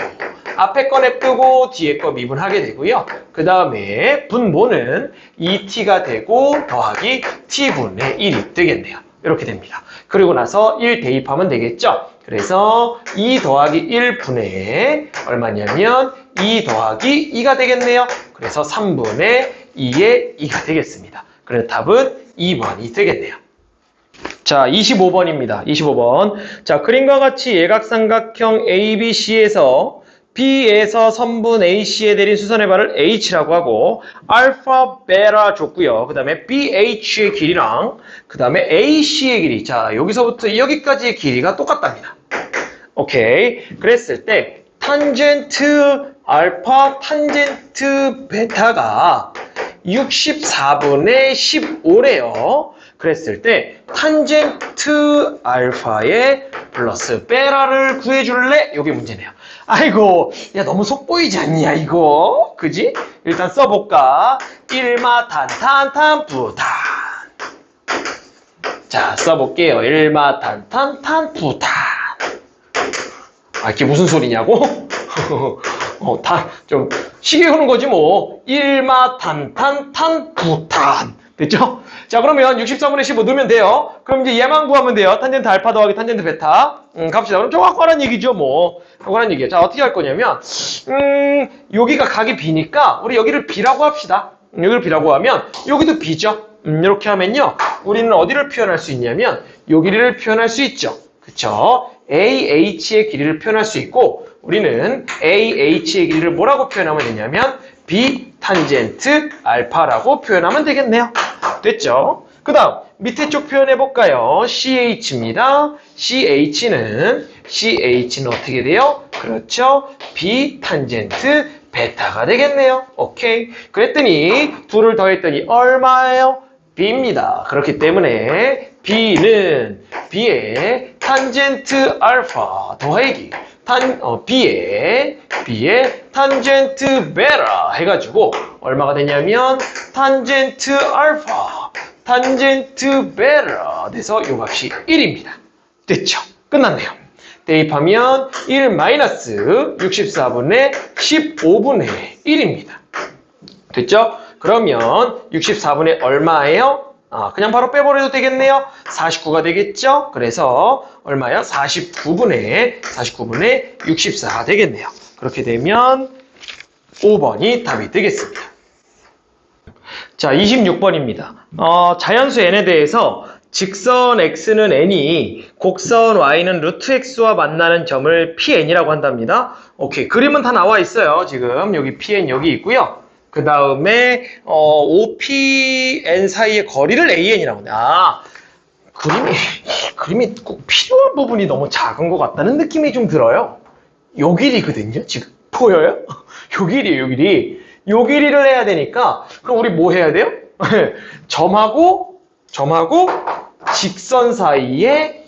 Speaker 1: 앞에 거 냅두고 뒤에 거 미분하게 되고요. 그 다음에 분모는 2t가 되고 더하기 t분의 1이 되겠네요. 이렇게 됩니다. 그리고 나서 1 대입하면 되겠죠. 그래서 2 더하기 1분의 얼마냐면 2 더하기 2가 되겠네요. 그래서 3분의 2의 2가 되겠습니다. 그래서 답은 2번이 되겠네요. 자, 25번입니다. 25번. 자, 그림과 같이 예각삼각형 ABC에서 B에서 선분 AC에 내린 수선의 발을 H라고 하고 알파, 베타 줬고요. 그 다음에 BH의 길이랑 그 다음에 AC의 길이. 자, 여기서부터 여기까지의 길이가 똑같답니다. 오케이. 그랬을 때 탄젠트 알파, 탄젠트 베타가 64분의 15래요. 그랬을 때 탄젠트 알파의 플러스 베타를 구해줄래? 이게 문제네요. 아이고, 야 너무 속보이지 않냐 이거? 그지? 일단 써볼까? 일마탄탄탄부탄. 자, 써볼게요. 일마탄탄탄부탄. 이게 무슨 소리냐고? 좀 시계 흐는 거지 뭐. 일마탄탄탄부탄. 됐죠? 자, 그러면 64분의 15 넣으면 돼요. 그럼 이제 얘만 구하면 돼요. 탄젠트 알파 더하기 탄젠트 베타. 갑시다. 그럼 정확 하는 얘기죠, 뭐. 하는 얘기예요. 자, 어떻게 할 거냐면, 여기가 각이 B니까, 우리 여기를 B라고 합시다. 여기를 B라고 하면, 여기도 B죠. 이렇게 하면요. 우리는 어디를 표현할 수 있냐면, 요 길이를 표현할 수 있죠. 그쵸? AH의 길이를 표현할 수 있고, 우리는 AH의 길이를 뭐라고 표현하면 되냐면, B 탄젠트 알파라고 표현하면 되겠네요. 됐죠? 그 다음 밑에 쪽 표현해볼까요? CH입니다. CH는 어떻게 돼요? 그렇죠. B 탄젠트 베타가 되겠네요. 오케이. 그랬더니 둘을 더했더니 얼마예요? B입니다. 그렇기 때문에 B는 B의 탄젠트 알파 더하기 B의 탄젠트 베타 해가지고 얼마가 되냐면 탄젠트 알파 탄젠트 베타 돼서 요 값이 1입니다. 됐죠? 끝났네요. 대입하면 1 마이너스 64분의 15분의 1입니다. 됐죠? 그러면 64분의 얼마예요? 그냥 바로 빼버려도 되겠네요. 49가 되겠죠? 그래서 얼마요? 49분의 64가 되겠네요. 그렇게 되면 5번이 답이 되겠습니다. 자, 26번입니다. 자연수 n에 대해서 직선 x는 n이 곡선 y는 루트 x와 만나는 점을 pn이라고 한답니다. 오케이. 그림은 다 나와 있어요. 지금 여기 pn 여기 있고요. 그 다음에 OPN 사이의 거리를 AN이라고 해요. 그림이 꼭 필요한 부분이 너무 작은 것 같다는 느낌이 좀 들어요. 요 길이거든요. 지금 보여요? 요 길이에요. 요 길이. 요 길이를 해야 되니까 그럼 우리 뭐 해야 돼요? 점하고 직선 사이의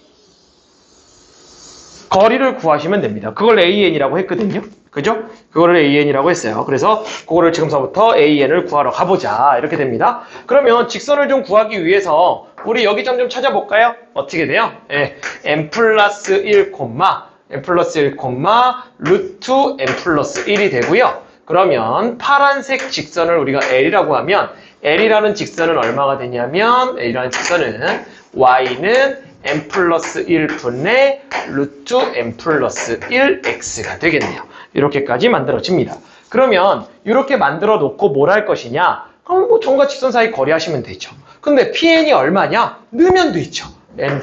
Speaker 1: 거리를 구하시면 됩니다. 그걸 AN이라고 했거든요. 그죠? 그거를 AN이라고 했어요. 그래서 그거를 지금서부터 AN을 구하러 가보자. 이렇게 됩니다. 그러면 직선을 좀 구하기 위해서 우리 여기 점 좀 찾아볼까요? 어떻게 돼요? n 플러스 1, n 플러스 1, 루트 n 플러스 1이 되고요. 그러면 파란색 직선을 우리가 L이라고 하면 L이라는 직선은 얼마가 되냐면 L이라는 직선은 y는 n 플러스 1분의 루트 n 플러스 1x가 되겠네요. 이렇게까지 만들어집니다. 그러면 이렇게 만들어 놓고 뭘 할 것이냐? 그럼 뭐 점과 직선 사이 거리 하시면 되죠. 근데 PN이 얼마냐? 넣으면 되죠. n,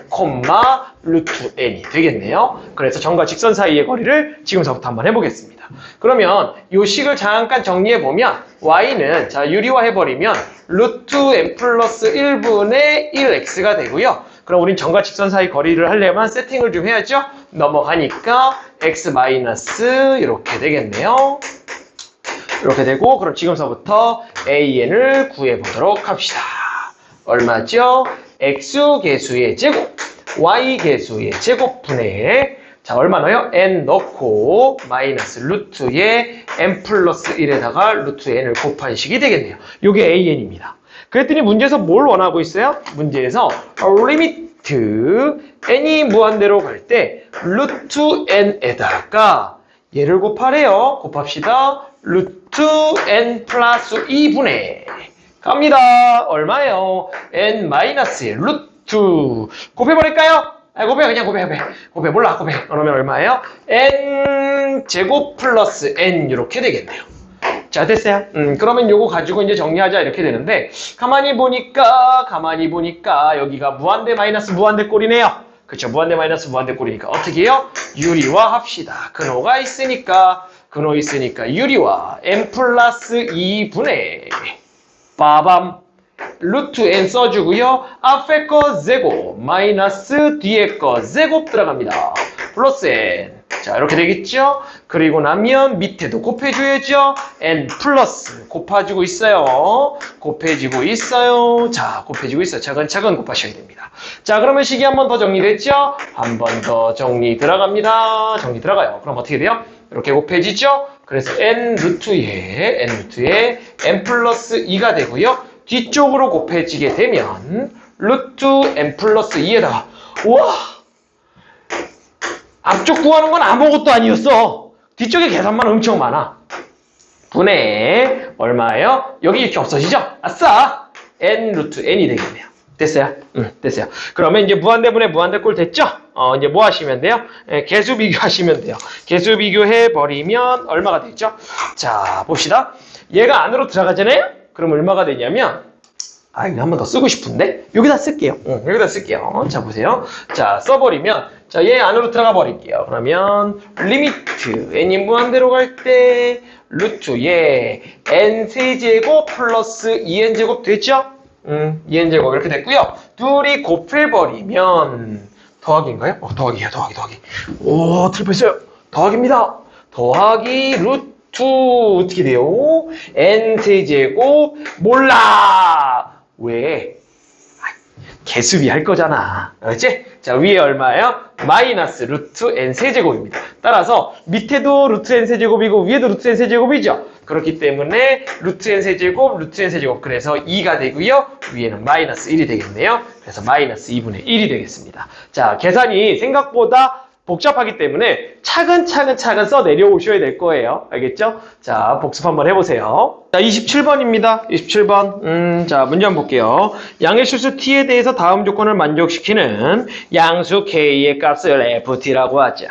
Speaker 1: 루트 n이 되겠네요. 그래서 점과 직선 사이의 거리를 지금서부터 한번 해보겠습니다. 그러면 이 식을 잠깐 정리해보면 y는 자 유리화 해버리면 루트 n 플러스 1분의 1x가 되고요. 그럼 우린 점과 직선 사이 거리를 하려면 세팅을 좀 해야죠. 넘어가니까 x 마이너스 이렇게 되겠네요. 이렇게 되고 그럼 지금서부터 an을 구해보도록 합시다. 얼마죠? x 계수의 제곱, y 계수의 제곱분의 자 얼마나요? n 넣고 마이너스 루트의 n 플러스 1에다가 루트 n을 곱한 식이 되겠네요. 이게 an입니다. 그랬더니 문제에서 뭘 원하고 있어요? 문제에서 리미트 n이 무한대로 갈 때 루트 n에다가 얘를 곱하래요. 곱합시다. 루트 n 플러스 2분의 갑니다. 얼마예요? n 마이너스 루트 곱해버릴까요? 곱해 그냥 곱해 몰라 곱해. 그러면 얼마예요? n 제곱 플러스 n 이렇게 되겠네요. 자 됐어요. 그러면 요거 가지고 이제 정리하자 이렇게 되는데 가만히 보니까 여기가 무한대 마이너스 무한대 꼴이네요. 그쵸? 무한대 마이너스 무한대 꼴이니까 어떻게 해요? 유리화 합시다. 근호가 있으니까 근호 있으니까 유리화 n 플러스 2분의 빠밤 루트 n 써주고요. 앞에 거 제곱 마이너스 뒤에 거 제곱 들어갑니다. 플러스 n 자 이렇게 되겠죠? 그리고 나면 밑에도 곱해줘야죠. n 플러스 곱해지고 있어요. 자 곱해지고 있어요. 차근차근 곱하셔야 됩니다. 자 그러면 식이 한 번 더 정리됐죠? 한 번 더 정리 들어갑니다. 정리 들어가요. 그럼 어떻게 돼요? 이렇게 곱해지죠? 그래서 n 루트에 n 플러스 2가 되고요. 뒤쪽으로 곱해지게 되면 루트 n 플러스 2에다가 우와 앞쪽 구하는 건 아무것도 아니었어. 뒤쪽에 계산만 엄청 많아. 분의 얼마예요? 여기 이렇게 없어지죠? 아싸! n 루트 n이 되겠네요. 됐어요? 됐어요. 그러면 이제 무한대분의 무한대꼴 됐죠? 이제 뭐 하시면 돼요? 개수 비교하시면 돼요. 개수 비교해버리면 얼마가 되죠? 자, 봅시다. 얘가 안으로 들어가잖아요? 그럼 얼마가 되냐면 이거 한 번 더 쓰고 싶은데 여기다 쓸게요. 여기다 쓸게요. 자, 보세요. 자, 써버리면 자, 얘 안으로 들어가 버릴게요. 그러면 리미트 n이 무한대로 갈 때 루트에 n 세제곱 플러스 2n제곱 됐죠? 2n제곱 이렇게 됐고요. 둘이 곱해버리면 더하기인가요? 더하기예요. 더하기. 오, 틀렸어요. 더하기입니다. 더하기 루트 어떻게 돼요? n 세제곱 몰라. 왜? 개수비 할 거잖아. 알았지? 자, 위에 얼마예요? 마이너스 루트 n 세제곱입니다. 따라서 밑에도 루트 n 세제곱이고 위에도 루트 n 세제곱이죠. 그렇기 때문에 루트 n 세제곱, 루트 n 세제곱. 그래서 2가 되고요. 위에는 마이너스 1이 되겠네요. 그래서 마이너스 2분의 1이 되겠습니다. 자, 계산이 생각보다 복잡하기 때문에 차근차근 써 내려오셔야 될 거예요. 알겠죠? 자, 복습 한번 해보세요. 자, 27번입니다. 27번. 자, 문제 한번 볼게요. 양의 실수 t에 대해서 다음 조건을 만족시키는 양수 k의 값을 ft라고 하자.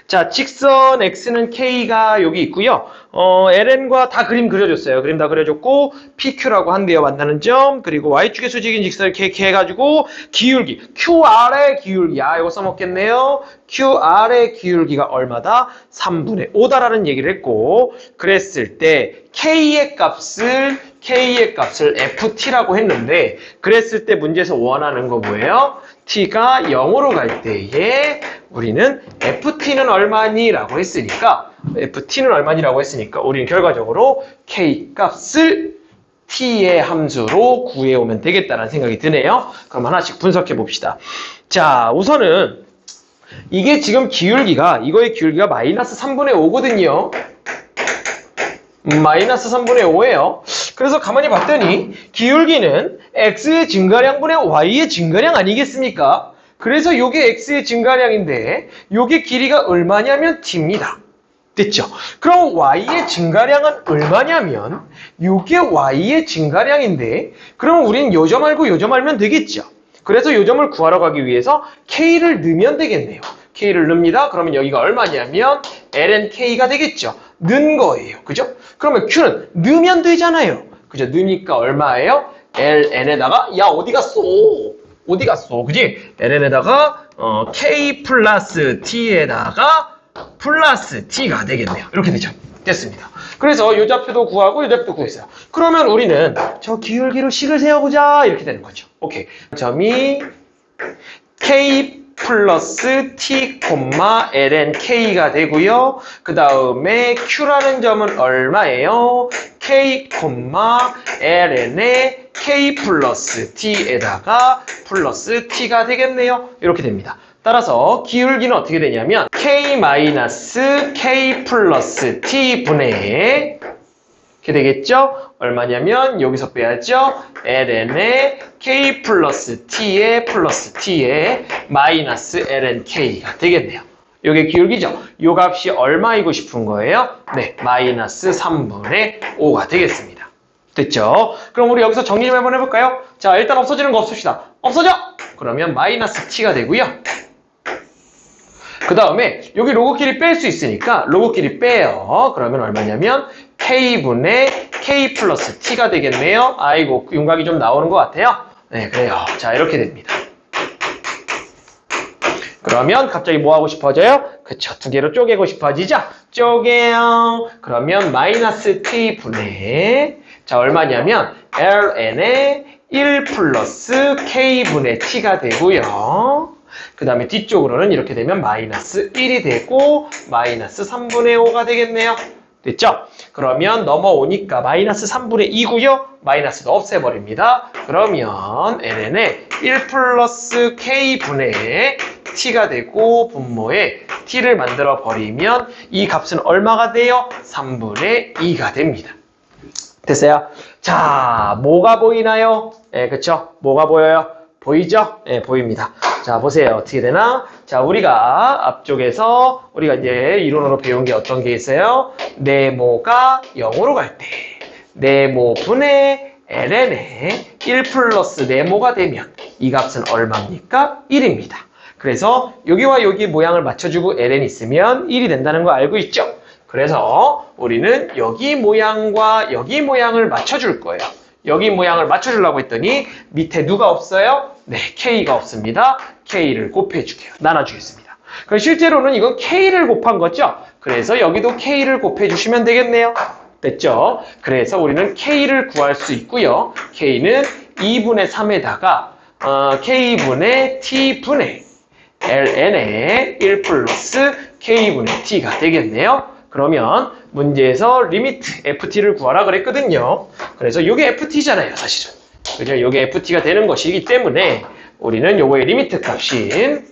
Speaker 1: 자, 직선 x는 k가 여기 있고요. ln과 다 그림 그려줬어요. 그림 다 그려줬고 pq라고 한대요. 만나는 점. 그리고 y축의 수직인 직선을 kk 해가지고 기울기 qr의 기울기 이거 써먹겠네요. qr의 기울기가 얼마다? 3분의 5다라는 얘기를 했고 그랬을 때 k의 값을 ft라고 했는데 그랬을 때 문제에서 원하는 거 뭐예요? t가 0으로 갈 때에 우리는 ft는 얼마니? 라고 했으니까 우리는 결과적으로 k 값을 t의 함수로 구해오면 되겠다는 생각이 드네요. 그럼 하나씩 분석해 봅시다. 자, 우선은 이게 지금 이거의 기울기가 마이너스 3분의 5거든요. 마이너스 3분의 5예요. 그래서 가만히 봤더니 기울기는 x의 증가량분의 y의 증가량 아니겠습니까? 그래서 요게 x의 증가량인데 요게 길이가 얼마냐면 t입니다. 됐죠? 그럼 y의 증가량은 얼마냐면 요게 y의 증가량인데 그럼 우린 요 점 알고 요 점 알면 되겠죠? 그래서 요 점을 구하러 가기 위해서 k를 넣으면 되겠네요. k를 넣습니다. 그러면 여기가 얼마냐면 ln k가 되겠죠? 넣은 거예요. 그죠? 그러면 q는 넣으면 되잖아요. 그죠? 넣으니까 얼마예요? ln에다가 어디 갔어? 그지? ln에다가 k 플러스 t에다가 플러스 t가 되겠네요. 이렇게 되죠. 됐습니다. 그래서 요 좌표도 구하고 요 좌표도 구했어요. 그러면 우리는 저 기울기로 식을 세워보자 이렇게 되는 거죠. 오케이. 점이 k 플러스 t, ln k가 되고요. 그 다음에 q라는 점은 얼마예요? k, ln의 k 플러스 t에다가 플러스 t가 되겠네요. 이렇게 됩니다. 따라서 기울기는 어떻게 되냐면 k 마이너스 k 플러스 t 분의 이렇게 되겠죠? 얼마냐면 여기서 빼야죠. ln의 k 플러스 t의 플러스 t의 마이너스 ln k가 되겠네요. 이게 기울기죠. 요 값이 얼마이고 싶은 거예요? 네, 마이너스 3분의 5가 되겠습니다. 됐죠? 그럼 우리 여기서 정리 좀 한번 해볼까요? 자, 일단 없어지는 거 없읍시다. 없어져! 그러면 마이너스 t가 되고요. 그 다음에 여기 로그끼리 뺄 수 있으니까 로그끼리 빼요. 그러면 얼마냐면 k분의 k 플러스 t가 되겠네요. 아이고, 윤곽이 좀 나오는 것 같아요. 네, 그래요. 자, 이렇게 됩니다. 그러면 갑자기 뭐 하고 싶어져요? 그쵸, 두 개로 쪼개고 싶어지죠? 쪼개요. 그러면 마이너스 t분의 자, 얼마냐면 ln의 1 플러스 k분의 t가 되고요. 그 다음에 뒤쪽으로는 이렇게 되면 마이너스 1이 되고 마이너스 3분의 5가 되겠네요. 됐죠? 그러면 넘어오니까 마이너스 3분의 2고요. 마이너스도 없애버립니다. 그러면 ln의 1 플러스 k분의 t가 되고 분모에 t를 만들어 버리면 이 값은 얼마가 돼요? 3분의 2가 됩니다. 됐어요? 자, 뭐가 보이나요? 네, 그쵸? 뭐가 보여요? 보이죠? 네, 보입니다. 자, 보세요. 어떻게 되나? 자, 우리가 앞쪽에서 우리가 이제 이론으로 배운 게 어떤 게 있어요? 네모가 0으로 갈 때 네모분의 ln의 1 플러스 네모가 되면 이 값은 얼마입니까? 1입니다. 그래서 여기와 여기 모양을 맞춰주고 ln이 있으면 1이 된다는 거 알고 있죠? 그래서 우리는 여기 모양과 여기 모양을 맞춰줄 거예요. 여기 모양을 맞춰주려고 했더니 밑에 누가 없어요? 네, k가 없습니다. k를 곱해줄게요. 나눠주겠습니다. 그럼 실제로는 이건 k를 곱한 거죠? 그래서 여기도 k를 곱해주시면 되겠네요. 됐죠? 그래서 우리는 k를 구할 수 있고요. k는 2분의 3에다가 k분의 t분의 ln의 1 플러스 k분의 t가 되겠네요. 그러면 문제에서 리미트 ft를 구하라 그랬거든요. 그래서 이게 ft잖아요, 사실은. 그죠? 이게 ft가 되는 것이기 때문에 우리는 요거의 리미트 값인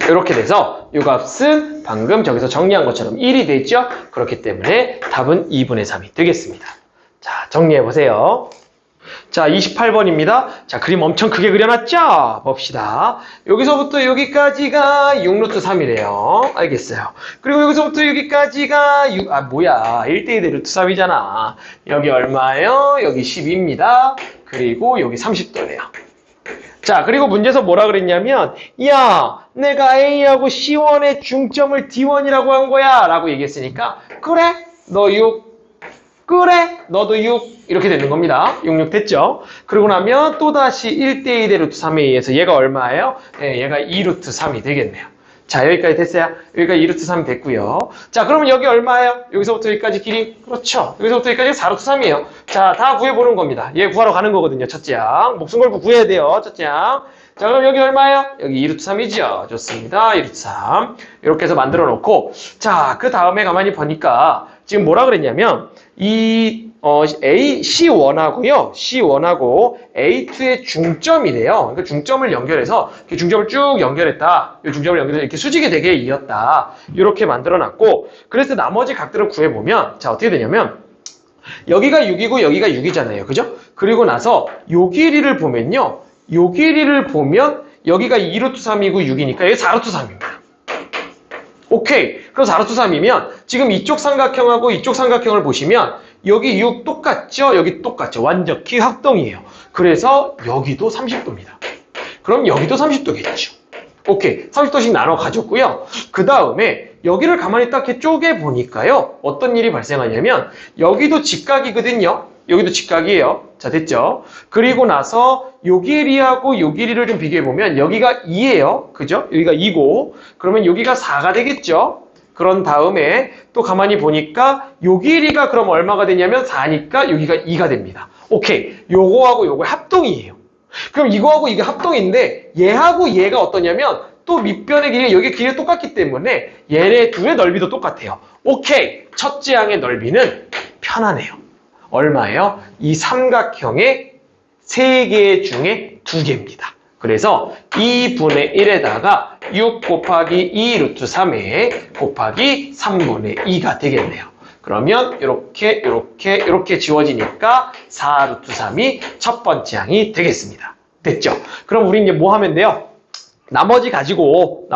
Speaker 1: 이렇게 돼서 이 값은 방금 저기서 정리한 것처럼 1이 되죠? 그렇기 때문에 답은 2분의 3이 되겠습니다. 자, 정리해보세요. 자, 28번입니다. 자, 그림 엄청 크게 그려놨죠? 봅시다. 여기서부터 여기까지가 6루트 3이래요. 알겠어요. 그리고 여기서부터 여기까지가 1대1대 루트 3이잖아. 여기 얼마예요? 여기 10입니다. 그리고 여기 30도래요. 자, 그리고 문제에서 뭐라 그랬냐면, 야, 내가 A하고 C1의 중점을 D1이라고 한 거야. 라고 얘기했으니까, 그래, 너 6. 그래, 너도 6. 이렇게 되는 겁니다. 6, 6 됐죠? 그러고 나면 또다시 1대2대 루트 3에 의해서 얘가 얼마예요? 네, 얘가 2루트 3이 되겠네요. 자, 여기까지 됐어요? 여기가 2루트 3이 됐고요. 자, 그러면 여기 얼마예요? 여기서부터 여기까지 길이? 그렇죠. 여기서부터 여기까지 4루트 3이에요. 자, 다 구해보는 겁니다. 얘 구하러 가는 거거든요, 첫째 양. 목숨 걸고 구해야 돼요, 첫째 양. 자, 그럼 여기 얼마예요? 여기 2루트 3이죠. 좋습니다. 2루트 3. 이렇게 해서 만들어 놓고, 자, 그 다음에 가만히 보니까 지금 뭐라 그랬냐면, C1하고요. C1하고 A2의 중점이래요. 그러니까 중점을 연결해서, 이렇게 중점을 쭉 연결했다. 이 중점을 연결해서 이렇게 수직이 되게 이었다. 이렇게 만들어 놨고, 그래서 나머지 각들을 구해보면, 자, 어떻게 되냐면, 여기가 6이고 여기가 6이잖아요. 그죠? 그리고 나서 요 길이를 보면요. 요 길이를 보면 여기가 2루트 3이고 6이니까 여기 4루트 3입니다. 오케이. 그럼 4루트 3이면 지금 이쪽 삼각형하고 이쪽 삼각형을 보시면 여기 6 똑같죠? 여기 똑같죠? 완전히 확동이에요. 그래서 여기도 30도입니다. 그럼 여기도 30도겠죠. 오케이. 30도씩 나눠 가졌고요. 그 다음에 여기를 가만히 딱 이렇게 쪼개 보니까요. 어떤 일이 발생하냐면 여기도 직각이거든요. 여기도 직각이에요. 자, 됐죠? 그리고 나서 요 길이하고 요 길이를 좀 비교해보면 여기가 2예요. 그죠? 여기가 2고 그러면 여기가 4가 되겠죠? 그런 다음에 또 가만히 보니까 요 길이가 그럼 얼마가 되냐면 4니까 여기가 2가 됩니다. 오케이. 요거하고 요거 합동이에요. 그럼 이거하고 이게 합동인데 얘하고 얘가 어떠냐면 또 밑변의 길이가 여기 길이가 똑같기 때문에 얘네 둘의 넓이도 똑같아요. 오케이. 첫째 항의 넓이는 편하네요. 얼마예요? 이 삼각형의 3개 중에 2개입니다. 그래서 2분의 1에다가 6 곱하기 2 루트 3에 곱하기 3분의 2가 되겠네요. 그러면 이렇게 지워지니까 4 루트 3이 첫 번째 항이 되겠습니다. 됐죠? 그럼 우리 이제 뭐 하면 돼요? 나머지 가지고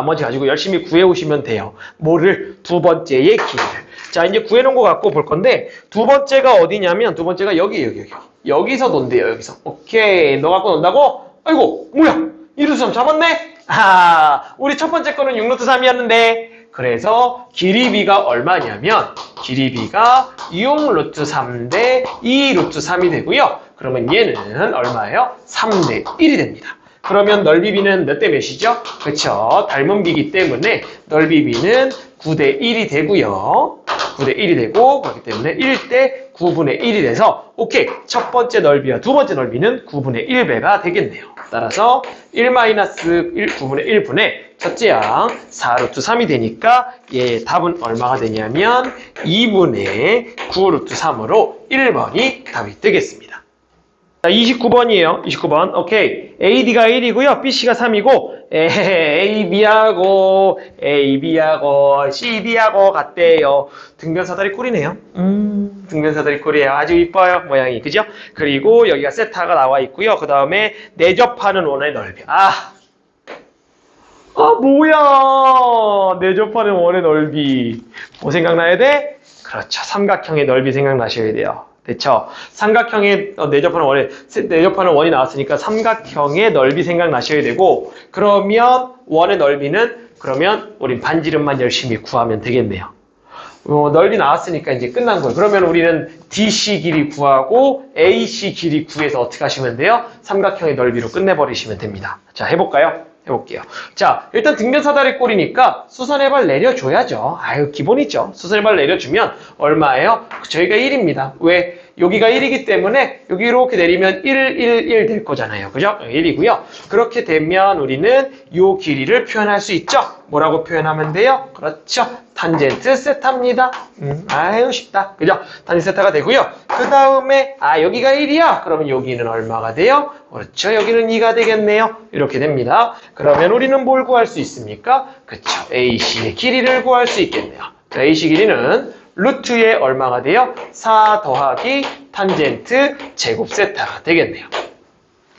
Speaker 1: 열심히 구해오시면 돼요. 뭐를? 두 번째의 길이를. 자, 이제 구해놓은 거 갖고 볼 건데, 두 번째가 어디냐면, 두 번째가 여기. 여기서 논대요, 여기서. 오케이. 너 갖고 논다고? 아이고, 뭐야? 2루트 3 잡았네? 아, 우리 첫 번째 거는 6루트 3이었는데, 그래서 길이비가 얼마냐면, 길이비가 6루트 3 대 2루트 3이 되고요. 그러면 얘는 얼마예요? 3대 1이 됩니다. 그러면 넓이비는 몇 대 몇이죠? 그렇죠. 닮은 비기 때문에 넓이비는 9대 1이 되고요. 9대 1이 되고 그렇기 때문에 1대 9분의 1이 돼서 오케이. 첫 번째 넓이와 두 번째 넓이는 9분의 1배가 되겠네요. 따라서 9분의 1분의 첫째 항 4루트 3이 되니까 얘 답은 얼마가 되냐면 2분의 9루트 3으로 1번이 답이 되겠습니다. 자, 29번이에요. 29번. 오케이. AD가 1이고요. BC가 3이고 AB하고 CB하고 같대요. 등변사다리 꼴이네요. 등변사다리 꼴이에요. 아주 이뻐요. 모양이. 그죠? 그리고 여기가 세타가 나와 있고요. 그 다음에 내접하는 원의 넓이. 뭐야. 내접하는 원의 넓이. 뭐 생각나야 돼? 그렇죠. 삼각형의 넓이 생각나셔야 돼요. 됐죠? 삼각형의 내접하는 원이 나왔으니까 삼각형의 넓이 생각나셔야 되고, 그러면 원의 넓이는, 그러면 우린 반지름만 열심히 구하면 되겠네요. 넓이 나왔으니까 이제 끝난 거예요. 그러면 우리는 DC 길이 구하고 AC 길이 구해서 어떻게 하시면 돼요? 삼각형의 넓이로 끝내버리시면 됩니다. 자, 해볼까요? 해볼게요. 자, 일단 등변사다리 꼴이니까 수선해발 내려줘야죠. 아유, 기본이죠. 수선해발 내려주면 얼마예요? 저희가 1입니다. 왜? 여기가 1이기 때문에 여기 이렇게 내리면 1 될 거잖아요. 그죠? 1이고요. 그렇게 되면 우리는 이 길이를 표현할 수 있죠? 뭐라고 표현하면 돼요? 그렇죠. 탄젠트 세타입니다. 아유, 쉽다. 그죠? 탄젠트 세타가 되고요. 그 다음에, 여기가 1이야? 그러면 여기는 얼마가 돼요? 그렇죠. 여기는 2가 되겠네요. 이렇게 됩니다. 그러면 우리는 뭘 구할 수 있습니까? 그렇죠. AC의 길이를 구할 수 있겠네요. 자, AC 길이는 루트에 얼마가 돼요? 4 더하기 탄젠트 제곱 세타가 되겠네요.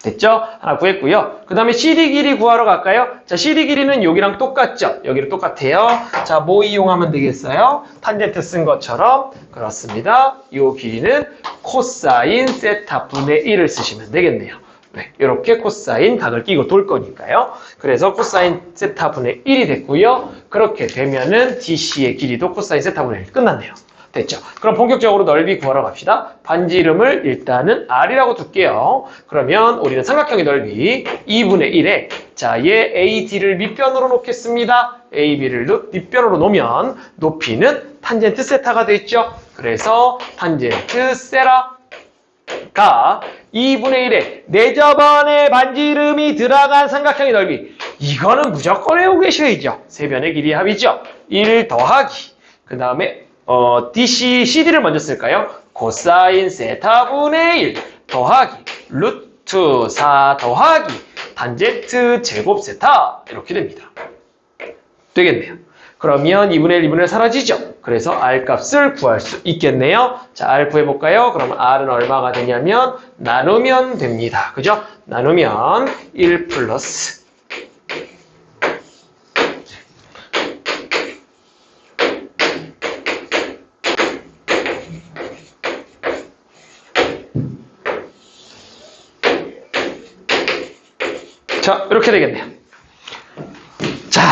Speaker 1: 됐죠? 하나 구했고요. 그 다음에 CD 길이 구하러 갈까요? 자, CD 길이는 여기랑 똑같죠? 여기랑 똑같아요. 자, 뭐 이용하면 되겠어요? 탄젠트 쓴 것처럼. 그렇습니다. 이 길이는 코사인 세타 분의 1을 쓰시면 되겠네요. 네, 이렇게 코사인 각을 끼고 돌 거니까요. 그래서 코사인 세타 분의 1이 됐고요. 그렇게 되면은 DC의 길이도 코사인 세타 분의 1 끝났네요. 됐죠? 그럼 본격적으로 넓이 구하러 갑시다. 반지름을 일단은 R이라고 둘게요. 그러면 우리는 삼각형의 넓이 2분의 1에 자, 얘 AD를 밑변으로 놓겠습니다. AB를 밑변으로 놓으면 높이는 탄젠트 세타가 되죠. 그래서 탄젠트 세라가 2분의 1에 내접 안에 반지름이 들어간 삼각형의 넓이. 이거는 무조건 외우고 계셔야죠. 세 변의 길이의 합이죠. 1 더하기 그 다음에 CD를 먼저 쓸까요? 코사인 세타 분의 1 더하기 루트 4 더하기 탄젠트 제곱 세타 이렇게 됩니다. 되겠네요. 그러면 2분의 1, 2분의 1 사라지죠? 그래서 R 값을 구할 수 있겠네요. 자, R 구해볼까요? 그럼 R은 얼마가 되냐면 나누면 됩니다. 그죠? 나누면 1 플러스 자, 이렇게 되겠네요. 자,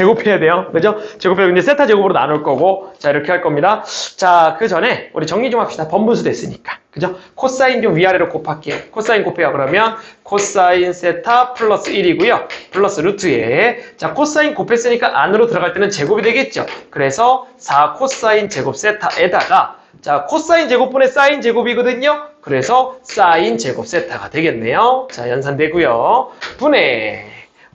Speaker 1: 제곱해야 돼요. 그죠? 제곱해서 이제 세타 제곱으로 나눌 거고, 자, 이렇게 할 겁니다. 자, 그 전에 우리 정리 좀 합시다. 번분수 됐으니까. 그죠? 코사인 좀 위아래로 곱할게요. 코사인 곱해요. 그러면 코사인 세타 플러스 1이고요. 플러스 루트에. 자, 코사인 곱했으니까 안으로 들어갈 때는 제곱이 되겠죠. 그래서 4 코사인 제곱 세타에다가 자, 코사인 제곱분의 사인 제곱이거든요. 그래서 사인 제곱 세타가 되겠네요. 자, 연산되고요. 분의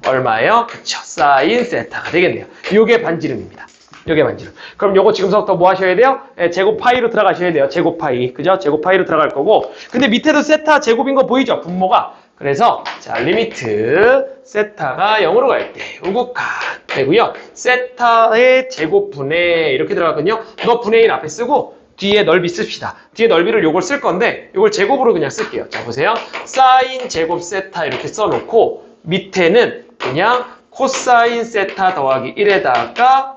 Speaker 1: 얼마예요? 그쵸. 사인 세타가 되겠네요. 요게 반지름입니다. 요게 반지름. 그럼 요거 지금부터 뭐 하셔야 돼요? 제곱 파이로 들어가셔야 돼요. 제곱 파이. 그죠? 제곱 파이로 들어갈 거고. 근데 밑에도 세타 제곱인 거 보이죠? 분모가. 그래서 자, 리미트 세타가 0으로 갈 때 우극한 되고요. 세타의 제곱분의 이렇게 들어가거든요. 너 분의 1 앞에 쓰고 뒤에 넓이 씁시다. 뒤에 넓이를 요걸 쓸 건데 요걸 제곱으로 그냥 쓸게요. 자, 보세요. 사인 제곱 세타 이렇게 써놓고 밑에는 그냥 코사인 세타 더하기 1에다가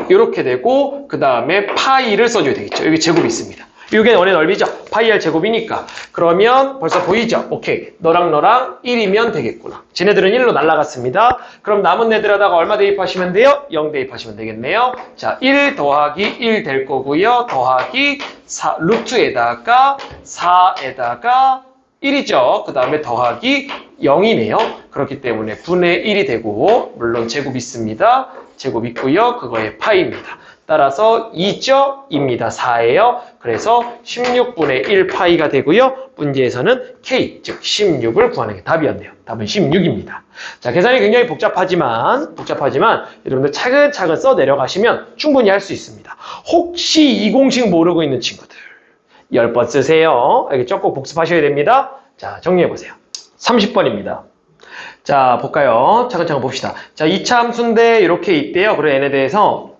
Speaker 1: 이렇게 되고 그 다음에 파이를 써줘야 되겠죠. 여기 제곱이 있습니다. 이게 원의 넓이죠. 파이 r 제곱이니까. 그러면 벌써 보이죠? 오케이. 너랑 너랑 1이면 되겠구나. 쟤네들은 1로 날아갔습니다. 그럼 남은 애들에다가 얼마 대입하시면 돼요? 0 대입하시면 되겠네요. 자, 1 더하기 1 될 거고요. 더하기 4, 루트에다가 4에다가 1이죠. 그 다음에 더하기 0이네요. 그렇기 때문에 분의 1이 되고 물론 제곱 있습니다. 제곱 있고요. 그거의 파이입니다. 따라서 2죠? 입니다. 4예요. 그래서 16분의 1 파이가 되고요. 문제에서는 K, 즉 16을 구하는 게 답이었네요. 답은 16입니다. 자, 계산이 굉장히 복잡하지만 여러분들 차근차근 써 내려가시면 충분히 할 수 있습니다. 혹시 이 공식 모르고 있는 친구들 10번 쓰세요. 알겠죠? 꼭 복습하셔야 됩니다. 자, 정리해보세요. 30번입니다. 자, 볼까요? 차근차근 봅시다. 자, 2차 함수인데 이렇게 있대요. 그리고 n에 대해서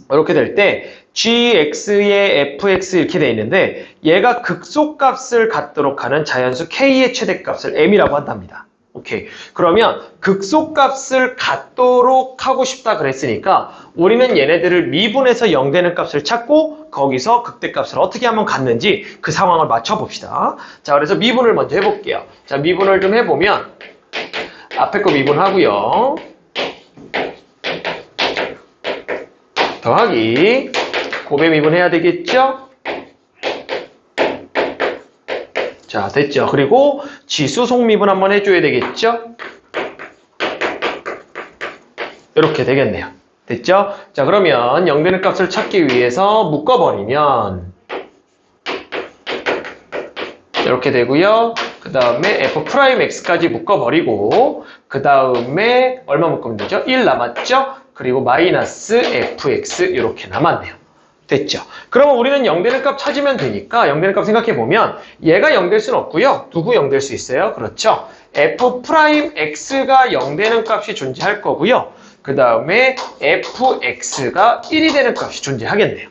Speaker 1: 이렇게 될 때 gx의 fx 이렇게 돼 있는데 얘가 극소값을 갖도록 하는 자연수 k의 최대값을 m이라고 한답니다. 오케이. 그러면 극소값을 갖도록 하고 싶다 그랬으니까 우리는 얘네들을 미분해서 0 되는 값을 찾고 거기서 극대값을 어떻게 하면 갖는지 그 상황을 맞춰봅시다. 자, 그래서 미분을 먼저 해볼게요. 자, 미분을 좀 해보면 앞에 거 미분하고요. 더하기 곱에 미분해야 되겠죠? 자, 됐죠? 그리고 지수 속미분 한번 해줘야 되겠죠? 이렇게 되겠네요. 됐죠? 자, 그러면 0 되는 값을 찾기 위해서 묶어버리면 이렇게 되고요. 그 다음에 f'x까지 묶어버리고 그 다음에 얼마 묶으면 되죠? 1 남았죠? 그리고 마이너스 fx 이렇게 남았네요. 됐죠? 그러면 우리는 0 되는 값 찾으면 되니까 0 되는 값 생각해보면 얘가 0 될 수는 없고요. 누구 0 될 수 있어요? 그렇죠? f'x가 0 되는 값이 존재할 거고요. 그 다음에 fx가 1이 되는 값이 존재하겠네요.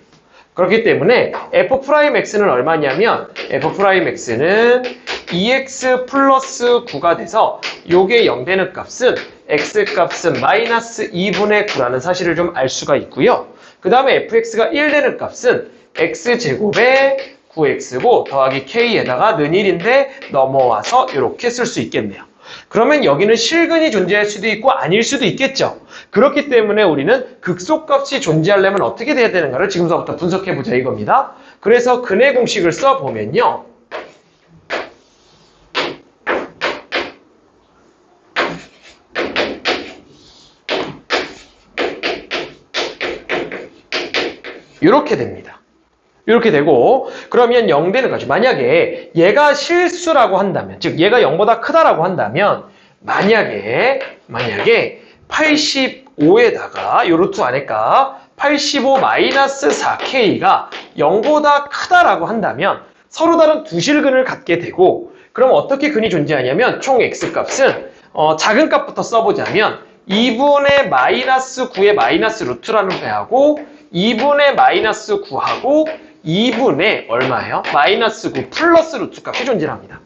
Speaker 1: 그렇기 때문에 f'x는 얼마냐면 f'x는 2x 플러스 9가 돼서 요게 0 되는 값은 x값은 마이너스 2분의 9라는 사실을 좀 알 수가 있고요. 그 다음에 fx가 1 되는 값은 x제곱에 9x고 더하기 k에다가 는 1인데 넘어와서 이렇게 쓸 수 있겠네요. 그러면 여기는 실근이 존재할 수도 있고 아닐 수도 있겠죠. 그렇기 때문에 우리는 극소값이 존재하려면 어떻게 돼야 되는가를 지금서부터 분석해보자 이겁니다. 그래서 근의 공식을 써보면요. 이렇게 됩니다. 이렇게 되고 그러면 0 되는 거죠. 만약에 얘가 실수라고 한다면 즉 얘가 0보다 크다라고 한다면 만약에 85에다가 요 루트 안에 값 85 마이너스 4k가 0보다 크다라고 한다면 서로 다른 두 실근을 갖게 되고 그럼 어떻게 근이 존재하냐면 총 x값은 작은 값부터 써보자면 2분의 마이너스 9의 마이너스 루트라는 배하고 2분의 마이너스 9하고 2분의 얼마예요? 마이너스 9 플러스 루트 값이 존재합니다.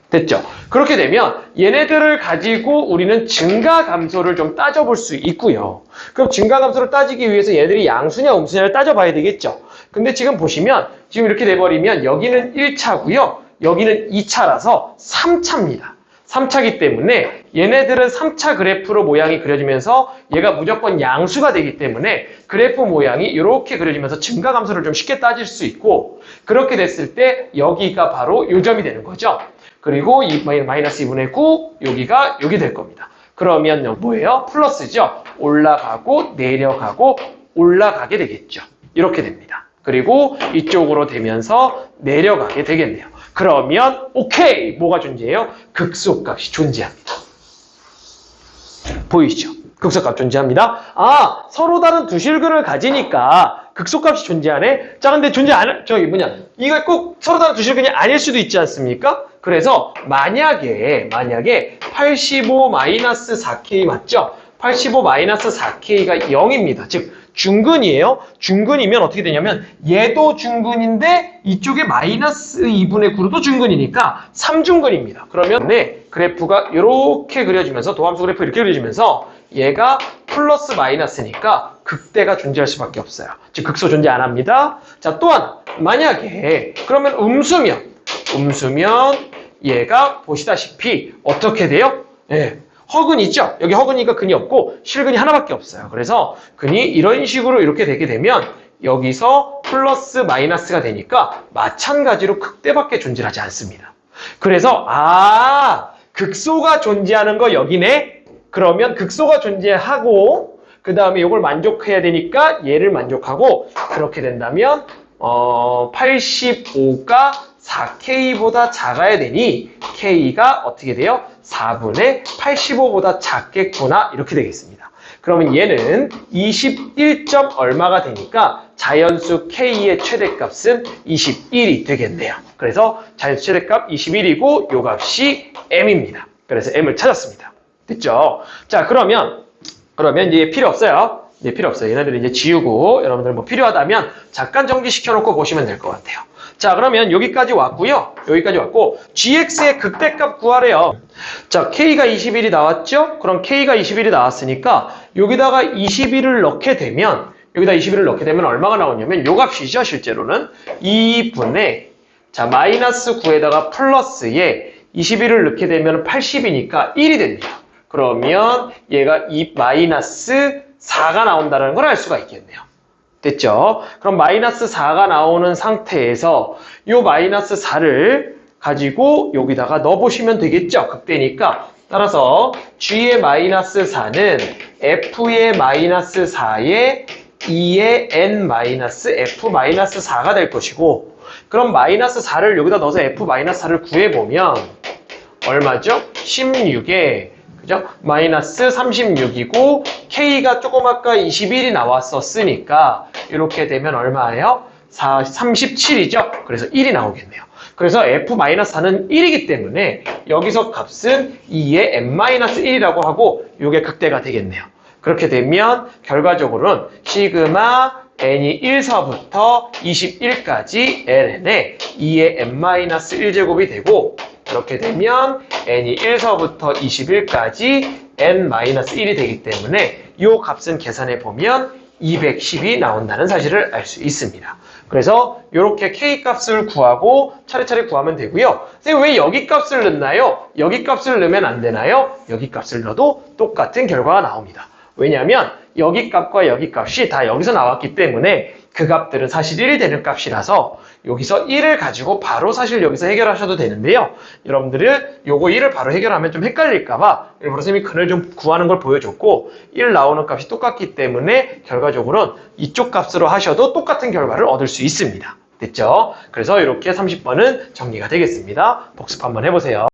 Speaker 1: 됐죠? 그렇게 되면 얘네들을 가지고 우리는 증가감소를 좀 따져볼 수 있고요. 그럼 증가감소를 따지기 위해서 얘들이 양수냐 음수냐를 따져봐야 되겠죠? 근데 지금 보시면 지금 이렇게 돼버리면 여기는 1차고요. 여기는 2차라서 3차입니다. 3차기 때문에 얘네들은 3차 그래프로 모양이 그려지면서 얘가 무조건 양수가 되기 때문에 그래프 모양이 이렇게 그려지면서 증가감소를 좀 쉽게 따질 수 있고, 그렇게 됐을 때 여기가 바로 요점이 되는 거죠. 그리고 마이너스 2분의 9 여기가 여기 될 겁니다. 그러면 뭐예요? 플러스죠. 올라가고 내려가고 올라가게 되겠죠. 이렇게 됩니다. 그리고 이쪽으로 되면서 내려가게 되겠네요. 그러면 오케이! 뭐가 존재해요? 극소값이 존재합니다. 보이시죠? 극소값 존재합니다. 아, 서로 다른 두 실근을 가지니까 극소값이 존재하네? 자, 근데 이거 꼭 서로 다른 두 실근이 아닐 수도 있지 않습니까? 그래서 만약에 85-4K 맞죠? 85-4K가 0입니다. 즉 중근이에요. 중근이면 어떻게 되냐면 얘도 중근인데 이쪽에 마이너스 2분의 9도 중근이니까 3중근입니다. 그러면 그래프가 이렇게 그려지면서 도함수 그래프 이렇게 그려지면서 얘가 플러스 마이너스니까 극대가 존재할 수밖에 없어요. 즉 극소 존재 안 합니다. 자, 또한 만약에 그러면 음수면 얘가 보시다시피 어떻게 돼요? 예. 허근이 있죠? 여기 허근이니까 근이 없고 실근이 하나밖에 없어요. 그래서 근이 이런 식으로 이렇게 되게 되면 여기서 플러스 마이너스가 되니까 마찬가지로 극대밖에 존재하지 않습니다. 그래서 극소가 존재하는 거 여기네? 그러면 극소가 존재하고 그 다음에 이걸 만족해야 되니까 얘를 만족하고, 그렇게 된다면 85가 4K보다 작아야 되니 K가 어떻게 돼요? 4분의 85보다 작겠구나, 이렇게 되겠습니다. 그러면 얘는 21. 얼마가 되니까 자연수 K의 최대값은 21이 되겠네요. 그래서 자연수 최대값 21이고 요 값이 M입니다. 그래서 M을 찾았습니다. 됐죠? 자, 그러면 이제 필요 없어요. 이제 필요 없어요. 얘네들 이제 지우고 여러분들 뭐 필요하다면 잠깐 정지시켜 놓고 보시면 될 것 같아요. 자, 그러면 여기까지 왔고요. 여기까지 왔고 GX의 극대값 구하래요. 자, K가 21이 나왔죠? 그럼 K가 21이 나왔으니까 여기다가 21을 넣게 되면 얼마가 나오냐면 요 값이죠. 실제로는 2분의 마이너스 9에다가 플러스에 21을 넣게 되면 80이니까 1이 됩니다. 그러면 얘가 마이너스 4가 나온다는 걸 알 수가 있겠네요. 됐죠? 그럼 마이너스 4가 나오는 상태에서 이 마이너스 4를 가지고 여기다가 넣어보시면 되겠죠? 극대니까. 따라서 G의 마이너스 4는 F의 마이너스 4에 2의 N 마이너스 F 마이너스 4가 될 것이고, 그럼 마이너스 4를 여기다 넣어서 F 마이너스 4를 구해보면 얼마죠? 16에 그죠? 마이너스 36이고 K가 조금 아까 21이 나왔었으니까 이렇게 되면 얼마예요? 37이죠? 그래서 1이 나오겠네요. 그래서 F-4는 1이기 때문에 여기서 값은 2의 N-1이라고 하고 이게 극대가 되겠네요. 그렇게 되면 결과적으로는 시그마 n이 1서부터 21까지 ln에 2의 n-1제곱이 되고, 그렇게 되면 n이 1서부터 21까지 n-1이 되기 때문에 이 값은 계산해 보면 210이 나온다는 사실을 알 수 있습니다. 그래서 이렇게 K값을 구하고 차례차례 구하면 되고요. 선생님, 왜 여기 값을 넣나요? 여기 값을 넣으면 안 되나요? 여기 값을 넣어도 똑같은 결과가 나옵니다. 왜냐하면 여기 값과 여기 값이 다 여기서 나왔기 때문에 그 값들은 사실 1이 되는 값이라서 여기서 1을 가지고 바로 사실 여기서 해결하셔도 되는데요. 여러분들은 요거 1을 바로 해결하면 좀 헷갈릴까봐 일부러 선생님이 근을 좀 구하는 걸 보여줬고, 1 나오는 값이 똑같기 때문에 결과적으로는 이쪽 값으로 하셔도 똑같은 결과를 얻을 수 있습니다. 됐죠? 그래서 이렇게 30번은 정리가 되겠습니다. 복습 한번 해보세요.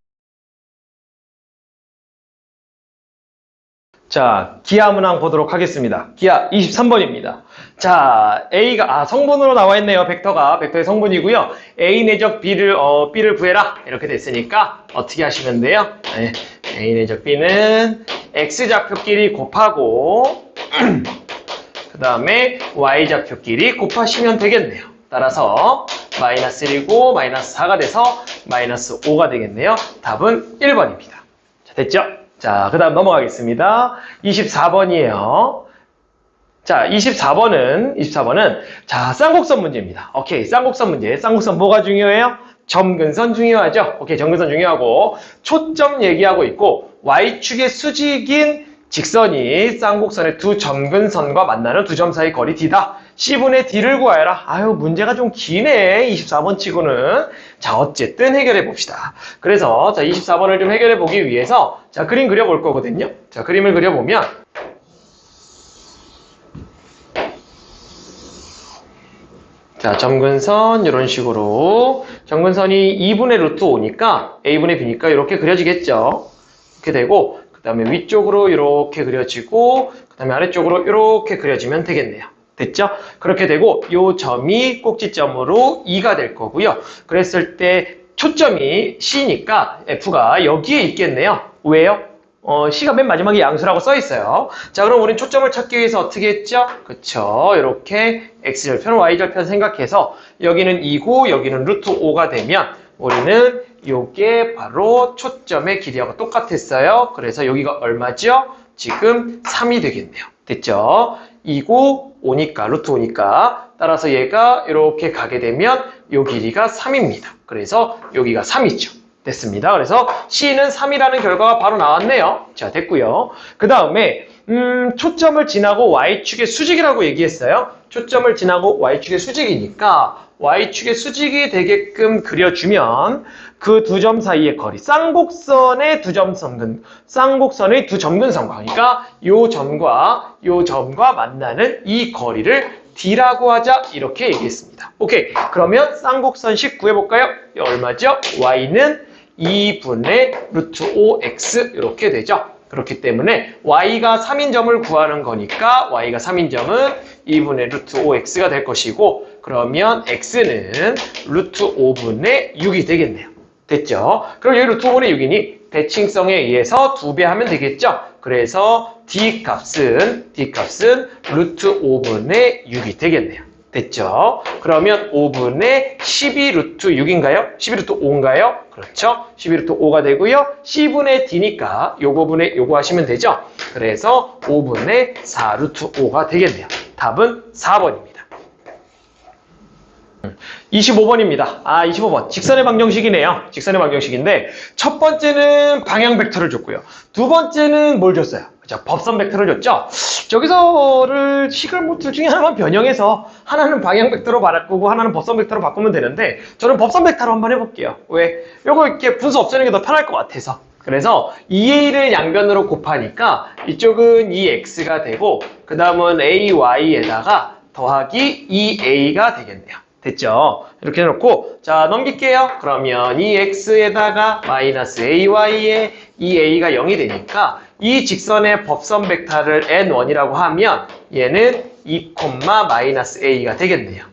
Speaker 1: 자, 기하 문항 보도록 하겠습니다. 기하 23번입니다. 자, A가, 성분으로 나와 있네요. 벡터의 성분이고요. A 내적 B를 구해라. 이렇게 됐으니까 어떻게 하시면 돼요? 네, A 내적 B는 X좌표끼리 곱하고, 그 다음에 Y좌표끼리 곱하시면 되겠네요. 따라서 마이너스 1이고 마이너스 4가 돼서 마이너스 5가 되겠네요. 답은 1번입니다. 자, 됐죠? 자, 그 다음 넘어가겠습니다. 24번이에요. 자, 24번은 자, 쌍곡선 문제입니다. 오케이, 쌍곡선 문제. 쌍곡선 뭐가 중요해요? 점근선 중요하죠? 오케이, 점근선 중요하고 초점 얘기하고 있고 Y축의 수직인 직선이 쌍곡선의 두 점근선과 만나는 두 점 사이 거리 D다. C분의 D를 구하여라. 아유, 문제가 좀 기네. 24번 치고는. 자, 어쨌든 해결해 봅시다. 그래서 자, 24번을 좀 해결해 보기 위해서 자, 그림 그려볼 거거든요. 자, 그림을 그려보면 자, 점근선 이런 식으로 점근선이 2분의 루트 5니까 A분의 B니까 이렇게 그려지겠죠. 이렇게 되고 그 다음에 위쪽으로 이렇게 그려지고 그 다음에 아래쪽으로 이렇게 그려지면 되겠네요. 됐죠? 그렇게 되고 이 점이 꼭지점으로 2가 될 거고요. 그랬을 때 초점이 C니까 F가 여기에 있겠네요. 왜요? C가 맨 마지막에 양수라고 써 있어요. 자, 그럼 우린 초점을 찾기 위해서 어떻게 했죠? 그쵸. 이렇게 X절편, Y절편 생각해서 여기는 2고 여기는 루트 5가 되면 우리는 요게 바로 초점의 길이하고 똑같았어요. 그래서 여기가 얼마죠? 지금 3이 되겠네요. 됐죠? 2고 5니까, 루트 5니까. 따라서 얘가 이렇게 가게 되면 요 길이가 3입니다. 그래서 여기가 3이죠. 됐습니다. 그래서 C는 3이라는 결과가 바로 나왔네요. 자, 됐고요. 그 다음에 초점을 지나고 Y축의 수직이라고 얘기했어요. 초점을 지나고 Y축의 수직이니까 Y축의 수직이 되게끔 그려주면 그 두 점 사이의 거리, 쌍곡선의 두 점근선과 그러니까 요 점과 만나는 이 거리를 D라고 하자 이렇게 얘기했습니다. 오케이. 그러면 쌍곡선식 구해볼까요? 얼마죠? Y는 2분의 루트 5x 이렇게 되죠. 그렇기 때문에 y가 3인 점을 구하는 거니까 y가 3인 점은 2분의 루트 5x가 될 것이고 그러면 x는 루트 5분의 6이 되겠네요. 됐죠? 그럼 여기 루트 5분의 6이니 대칭성에 의해서 2배 하면 되겠죠? 그래서 D값은 루트 5분의 6이 되겠네요. 됐죠? 그러면 5분의 12 루트 6인가요? 12 루트 5인가요? 그렇죠? 12 루트 5가 되고요. C분의 D니까 요거분의 요거 하시면 되죠? 그래서 5분의 4 루트 5가 되겠네요. 답은 4번입니다. 25번입니다. 25번. 직선의 방정식이네요. 직선의 방정식인데 첫 번째는 방향 벡터를 줬고요. 두 번째는 뭘 줬어요? 자, 법선 벡터를 줬죠? 저기서를 식을 뭐 둘 중에 하나만 변형해서 하나는 방향 벡터로 바꾸고 하나는 법선 벡터로 바꾸면 되는데 저는 법선 벡터로 한번 해볼게요. 왜? 요거 이렇게 분수 없애는 게 더 편할 것 같아서. 그래서 2a를 양변으로 곱하니까 이쪽은 2x가 되고 그 다음은 ay에다가 더하기 2a가 되겠네요. 됐죠? 이렇게 해놓고 자 넘길게요. 그러면 2x에다가 마이너스 ay에 2a가 0이 되니까 이 직선의 법선 벡터를 n1이라고 하면 얘는 2, 마이너스 a가 되겠네요.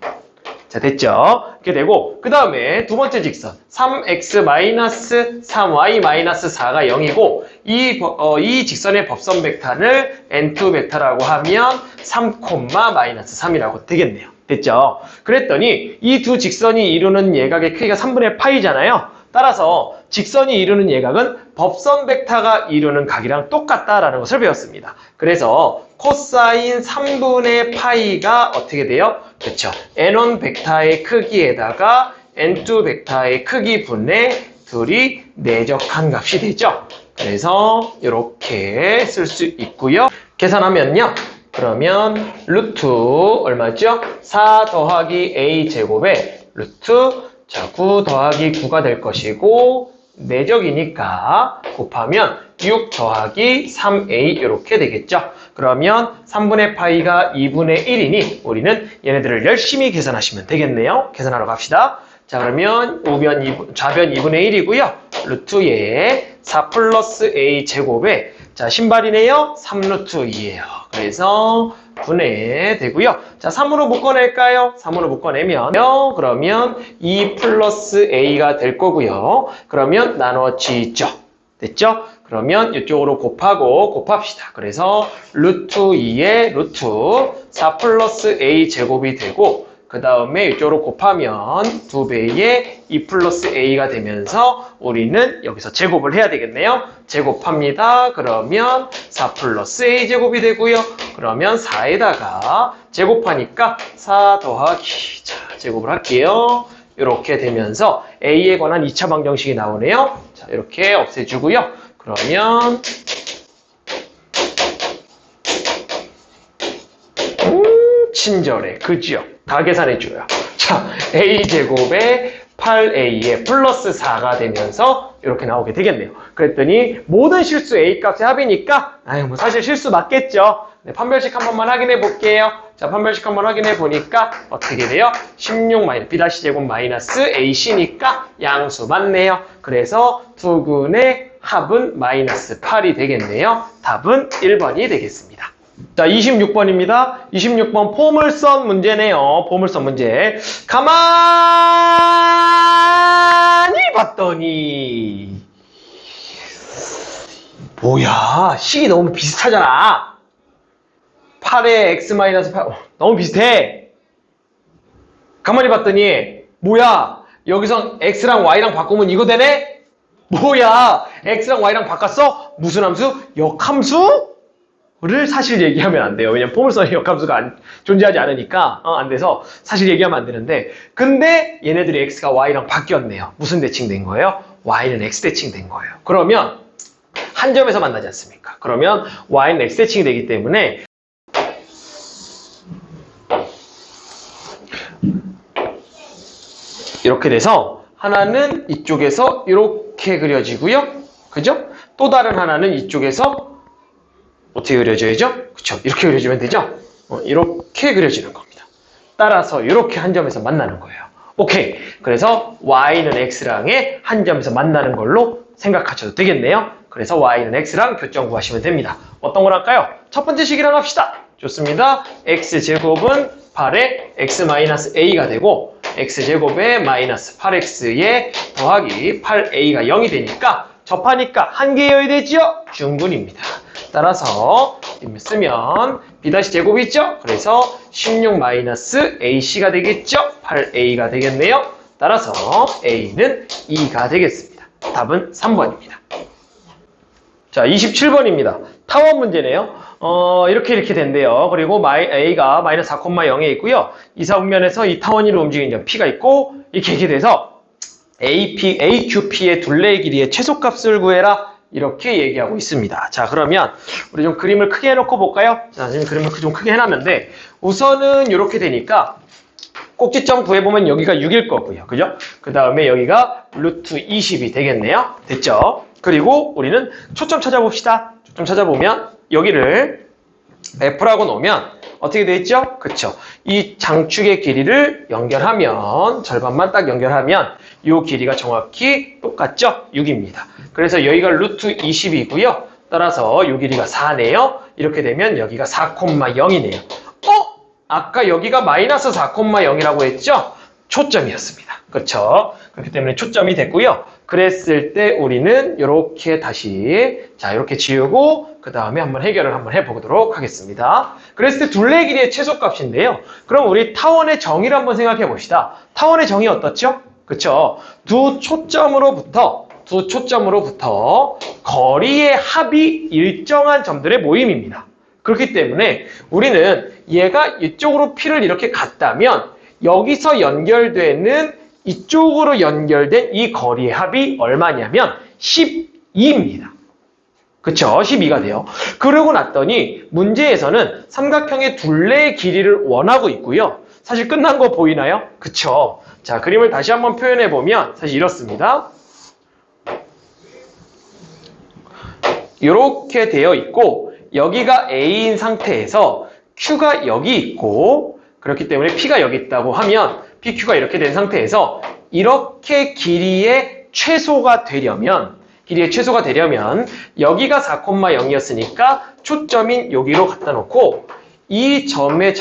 Speaker 1: 자, 됐죠? 이렇게 되고 그 다음에 두 번째 직선 3x 마이너스 3y 마이너스 4가 0이고 이 직선의 법선 벡터를 n2 벡터라고 하면 3, 마이너스 3이라고 되겠네요. 됐죠? 그랬더니 이 두 직선이 이루는 예각의 크기가 3분의 파이잖아요. 따라서 직선이 이루는 예각은 법선 벡터가 이루는 각이랑 똑같다라는 것을 배웠습니다. 그래서 코사인 3분의 파이가 어떻게 돼요? 그렇죠. n1 벡터의 크기에다가 n2 벡터의 크기 분의 둘이 내적한 값이 되죠. 그래서 이렇게 쓸 수 있고요. 계산하면요. 그러면 루트 얼마죠? 4 더하기 a 제곱에 루트 자, 9 더하기 9가 될 것이고 내적이니까 곱하면 6 더하기 3a 이렇게 되겠죠. 그러면 3분의 파이가 2분의 1이니 우리는 얘네들을 열심히 계산하시면 되겠네요. 계산하러 갑시다. 자, 그러면 좌변 2분의 1이고요. 루트에 4 플러스 a 제곱에 자, 신발이네요. 3루트 2예요. 그래서 분해되고요. 자, 3으로 묶어낼까요? 3으로 묶어내면 그러면 2 플러스 a가 될 거고요. 그러면 나눠지죠. 됐죠? 그러면 이쪽으로 곱합시다. 그래서 루트 2에 루트 4 플러스 a 제곱이 되고 그 다음에 이쪽으로 곱하면 2배의 2 플러스 a가 되면서 우리는 여기서 제곱을 해야 되겠네요. 제곱합니다. 그러면 4 플러스 a 제곱이 되고요. 그러면 4에다가 제곱하니까 4 더하기, 자, 제곱을 할게요. 이렇게 되면서 a에 관한 2차 방정식이 나오네요. 자, 이렇게 없애주고요. 그러면 친절해. 그죠? 다 계산해줘요. 자, a제곱에 8a에 플러스 4가 되면서 이렇게 나오게 되겠네요. 그랬더니 모든 실수 a 값의 합이니까 뭐 사실 실수 맞겠죠. 네, 판별식 한 번만 확인해 볼게요. 자, 판별식 한번 확인해 보니까 어떻게 돼요? 16 b-제곱 마이너스 ac니까 양수 맞네요. 그래서 두근의 합은 마이너스 8이 되겠네요. 답은 1번이 되겠습니다. 자, 26번입니다. 26번 포물선 문제네요. 포물선 문제. 가만히 봤더니 뭐야, 식이 너무 비슷하잖아. 8에 x-8 너무 비슷해. 가만히 봤더니 뭐야, 여기서 x랑 y랑 바꾸면 이거 되네? 뭐야, x랑 y랑 바꿨어? 무슨 함수? 역함수? 를 사실 얘기하면 안 돼요. 왜냐면 포물선의 역함수가 존재하지 않으니까 안 돼서 사실 얘기하면 안 되는데, 근데 얘네들이 x가 y랑 바뀌었네요. 무슨 대칭된 거예요? y는 x 대칭된 거예요. 그러면 한 점에서 만나지 않습니까? 그러면 y는 x 대칭이 되기 때문에 이렇게 돼서 하나는 이쪽에서 이렇게 그려지고요. 그죠? 또 다른 하나는 이쪽에서 어떻게 그려져야죠? 그쵸? 이렇게 그려지면 되죠? 이렇게 그려지는 겁니다. 따라서 이렇게 한 점에서 만나는 거예요. 오케이. 그래서 y는 x랑의 한 점에서 만나는 걸로 생각하셔도 되겠네요. 그래서 y는 x랑 교점 구하시면 됩니다. 어떤 걸 할까요? 첫 번째 식이랑 합시다. 좋습니다. x제곱은 8에 x-a가 되고 x제곱에 마이너스 8x에 더하기 8a가 0이 되니까 접하니까 한 개여야 되죠? 중근입니다. 따라서 쓰면 b-제곱이 있죠? 그래서 16-ac가 되겠죠? 8a가 되겠네요. 따라서 a는 2가 되겠습니다. 답은 3번입니다. 자, 27번입니다. 타원 문제네요. 이렇게 된대요. 그리고 a가 마이너스 4,0에 있고요. 이사분면에서 이 타원위로 움직이는 점 p가 있고, 이렇게 돼서 AQP의 둘레의 길이의 최소값을 구해라. 이렇게 얘기하고 있습니다. 자, 그러면 우리 좀 그림을 크게 해놓고 볼까요? 자, 지금 그림을 좀 크게 해놨는데, 우선은 이렇게 되니까 꼭지점 구해보면 여기가 6일 거고요. 그죠? 그 다음에 여기가 루트 20이 되겠네요. 됐죠? 그리고 우리는 초점 찾아봅시다. 초점 찾아보면 여기를 F라고 놓으면 어떻게 돼 있죠? 그쵸? 이 장축의 길이를 연결하면, 절반만 딱 연결하면 이 길이가 정확히 똑같죠? 6입니다. 그래서 여기가 루트 20이고요. 따라서 이 길이가 4네요. 이렇게 되면 여기가 4,0이네요. 아까 여기가 마이너스 4,0이라고 했죠? 초점이었습니다. 그렇죠? 그렇기 때문에 초점이 됐고요. 그랬을 때 우리는 이렇게 다시 이렇게 지우고 그 다음에 한번 해결을 한번 해보도록 하겠습니다. 그랬을 때 둘레 길이의 최소값인데요. 그럼 우리 타원의 정의를 한번 생각해 봅시다. 타원의 정의 어떻죠? 그렇죠? 두 초점으로부터 거리의 합이 일정한 점들의 모임입니다. 그렇기 때문에 우리는 얘가 이쪽으로 P를 이렇게 갔다면 여기서 연결되는 이쪽으로 연결된 이 거리의 합이 얼마냐면 12입니다. 그쵸? 12가 돼요. 그러고 났더니 문제에서는 삼각형의 둘레의 길이를 원하고 있고요. 사실 끝난 거 보이나요? 그쵸? 자, 그림을 다시 한번 표현해 보면 사실 이렇습니다. 이렇게 되어 있고 여기가 A인 상태에서 Q가 여기 있고 그렇기 때문에 P가 여기 있다고 하면 PQ가 이렇게 된 상태에서 이렇게 길이의 최소가 되려면 여기가 4,0이었으니까 초점인 여기로 갖다 놓고 이 점의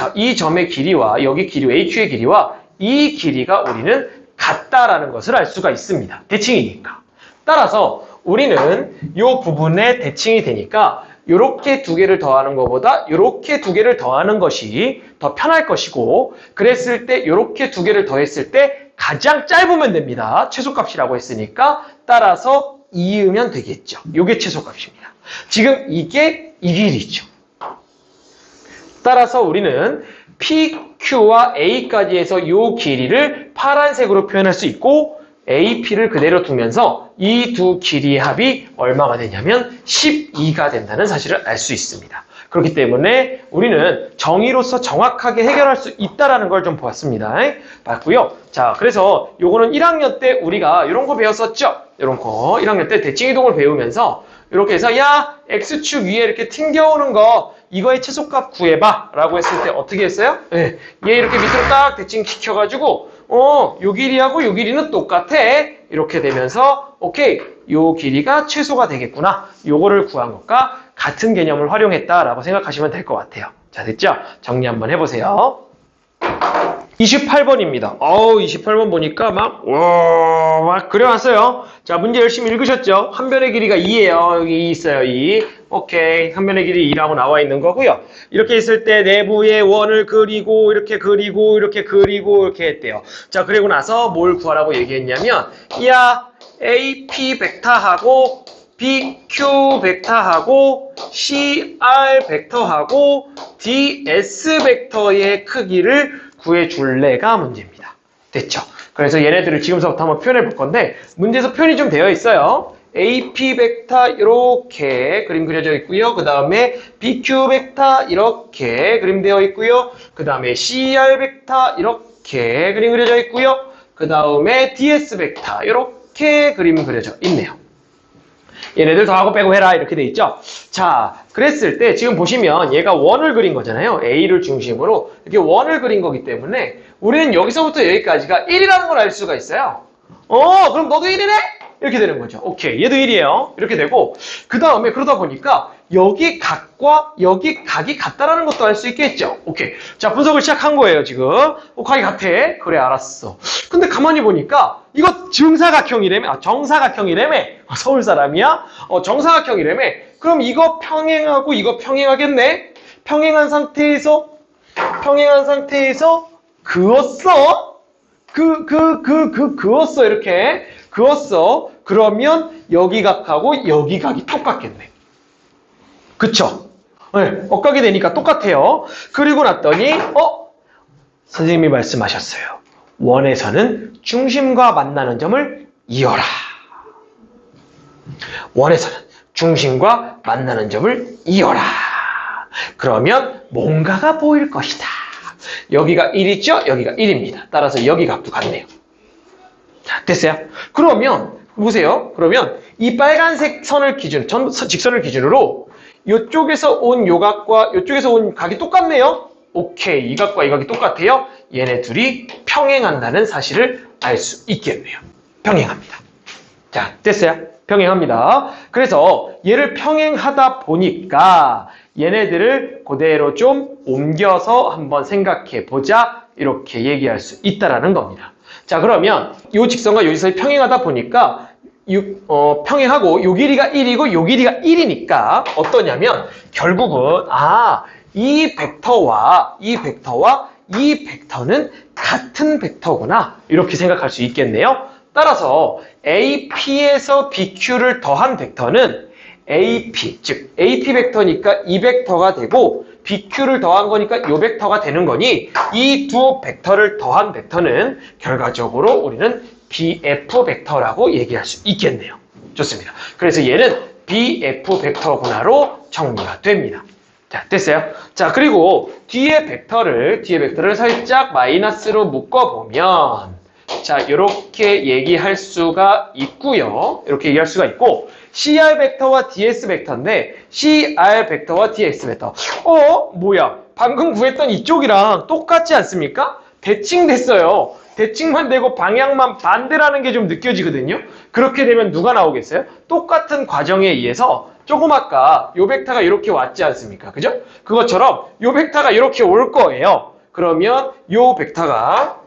Speaker 1: 길이와 여기 길이 AQ의 길이와 이 길이가 우리는 같다라는 것을 알 수가 있습니다. 대칭이니까. 따라서 우리는 이 부분에 대칭이 되니까 요렇게 두 개를 더하는 것보다 요렇게 두 개를 더하는 것이 더 편할 것이고 그랬을 때 요렇게 두 개를 더했을 때 가장 짧으면 됩니다. 최소값이라고 했으니까 따라서 2으면 되겠죠. 요게 최소값입니다. 지금 이게 이 길이죠. 따라서 우리는 PQ와 A까지 해서 요 길이를 파란색으로 표현할 수 있고 AP를 그대로 두면서 이 두 길이의 합이 얼마가 되냐면 12가 된다는 사실을 알 수 있습니다. 그렇기 때문에 우리는 정의로서 정확하게 해결할 수 있다는 걸 좀 보았습니다. 봤고요. 자, 그래서 요거는 1학년 때 우리가 이런 거 배웠었죠? 이런 거 1학년 때 대칭이동을 배우면서 이렇게 해서 야, X축 위에 이렇게 튕겨오는 거 이거의 최소값 구해봐 라고 했을 때 어떻게 했어요? 네, 얘 이렇게 밑으로 딱 대칭시켜가지고 요 길이하고 요 길이는 똑같아 이렇게 되면서 오케이, 요 길이가 최소가 되겠구나. 요거를 구한 것과 같은 개념을 활용했다라고 생각하시면 될 것 같아요. 자, 됐죠? 정리 한번 해보세요. 28번입니다. 28번 보니까 막 그려놨어요. 자, 문제 열심히 읽으셨죠? 한 변의 길이가 2예요. 여기 2 있어요, 2. 오케이. 한 변의 길이 2라고 나와 있는 거고요. 이렇게 있을 때 내부에 원을 그리고, 이렇게 그리고, 이렇게 그리고, 이렇게 했대요. 자, 그리고 나서 뭘 구하라고 얘기했냐면, 야, AP 벡터하고, BQ 벡터하고, CR 벡터하고, DS 벡터의 크기를 구해줄래가 문제입니다. 됐죠? 그래서 얘네들을 지금서부터 한번 표현해 볼 건데 문제에서 표현이 좀 되어 있어요. AP 벡터 이렇게 그림 그려져 있고요. 그 다음에 BQ 벡터 이렇게 그림 되어 있고요. 그 다음에 CR 벡터 이렇게 그림 그려져 있고요. 그 다음에 DS 벡터 이렇게 그림 그려져 있네요. 얘네들 더하고 빼고 해라 이렇게 돼 있죠. 자, 그랬을 때 지금 보시면 얘가 원을 그린 거잖아요. A를 중심으로 이렇게 원을 그린 거기 때문에 우리는 여기서부터 여기까지가 1이라는 걸 알 수가 있어요. 그럼 너도 1이네? 이렇게 되는 거죠. 오케이, 얘도 1이에요. 이렇게 되고 그 다음에 그러다 보니까 여기 각과 여기 각이 같다라는 것도 알 수 있겠죠. 오케이, 자, 분석을 시작한 거예요 지금. 각이 같아. 그래, 알았어. 근데 가만히 보니까 이거 정사각형이라며. 서울 사람이야? 정사각형이라며. 그럼 이거 평행하고 이거 평행하겠네? 평행한 상태에서 그었어? 그었어. 이렇게 그었어. 그러면 여기 각하고 여기 각이 똑같겠네. 그쵸? 네, 엇각이 되니까 똑같아요. 그리고 났더니 선생님이 말씀하셨어요. 원에서는 중심과 만나는 점을 이어라. 원에서는 중심과 만나는 점을 이어라. 그러면 뭔가가 보일 것이다. 여기가 1이죠? 여기가 1입니다. 따라서 여기 값도 같네요. 자, 됐어요? 그러면 보세요. 그러면 이 빨간색 선을 직선을 기준으로 이쪽에서 온 요 각과 이쪽에서 온 각이 똑같네요. 오케이, 이 각과 이 각이 똑같아요. 얘네 둘이 평행한다는 사실을 알 수 있겠네요. 평행합니다. 자, 됐어요? 평행합니다. 그래서 얘를 평행하다 보니까 얘네들을 그대로 좀 옮겨서 한번 생각해 보자. 이렇게 얘기할 수 있다라는 겁니다. 자, 그러면 이 직선과 이 직선이 평행하다 보니까 평행하고 요 길이가 1이고 요 길이가 1이니까 어떠냐면 결국은 이 벡터와 이 벡터는 같은 벡터구나 이렇게 생각할 수 있겠네요. 따라서 AP에서 BQ를 더한 벡터는 AP, 즉 AP 벡터니까 이 벡터가 되고 BQ를 더한 거니까 이 벡터가 되는 거니 이 두 벡터를 더한 벡터는 결과적으로 우리는 BF 벡터라고 얘기할 수 있겠네요. 좋습니다. 그래서 얘는 BF 벡터구나로 정리가 됩니다. 자, 됐어요? 자, 그리고 뒤에 벡터를 살짝 마이너스로 묶어보면 자, 이렇게 얘기할 수가 있고요. 이렇게 얘기할 수가 있고 CR 벡터와 DS 벡터인데 CR 벡터와 DS 벡터 뭐야? 방금 구했던 이쪽이랑 똑같지 않습니까? 대칭됐어요. 대칭만 되고 방향만 반대라는 게 좀 느껴지거든요. 그렇게 되면 누가 나오겠어요? 똑같은 과정에 의해서 조금 아까 요 벡터가 이렇게 왔지 않습니까? 그죠? 그것처럼 요 벡터가 이렇게 올 거예요. 그러면 요 벡터가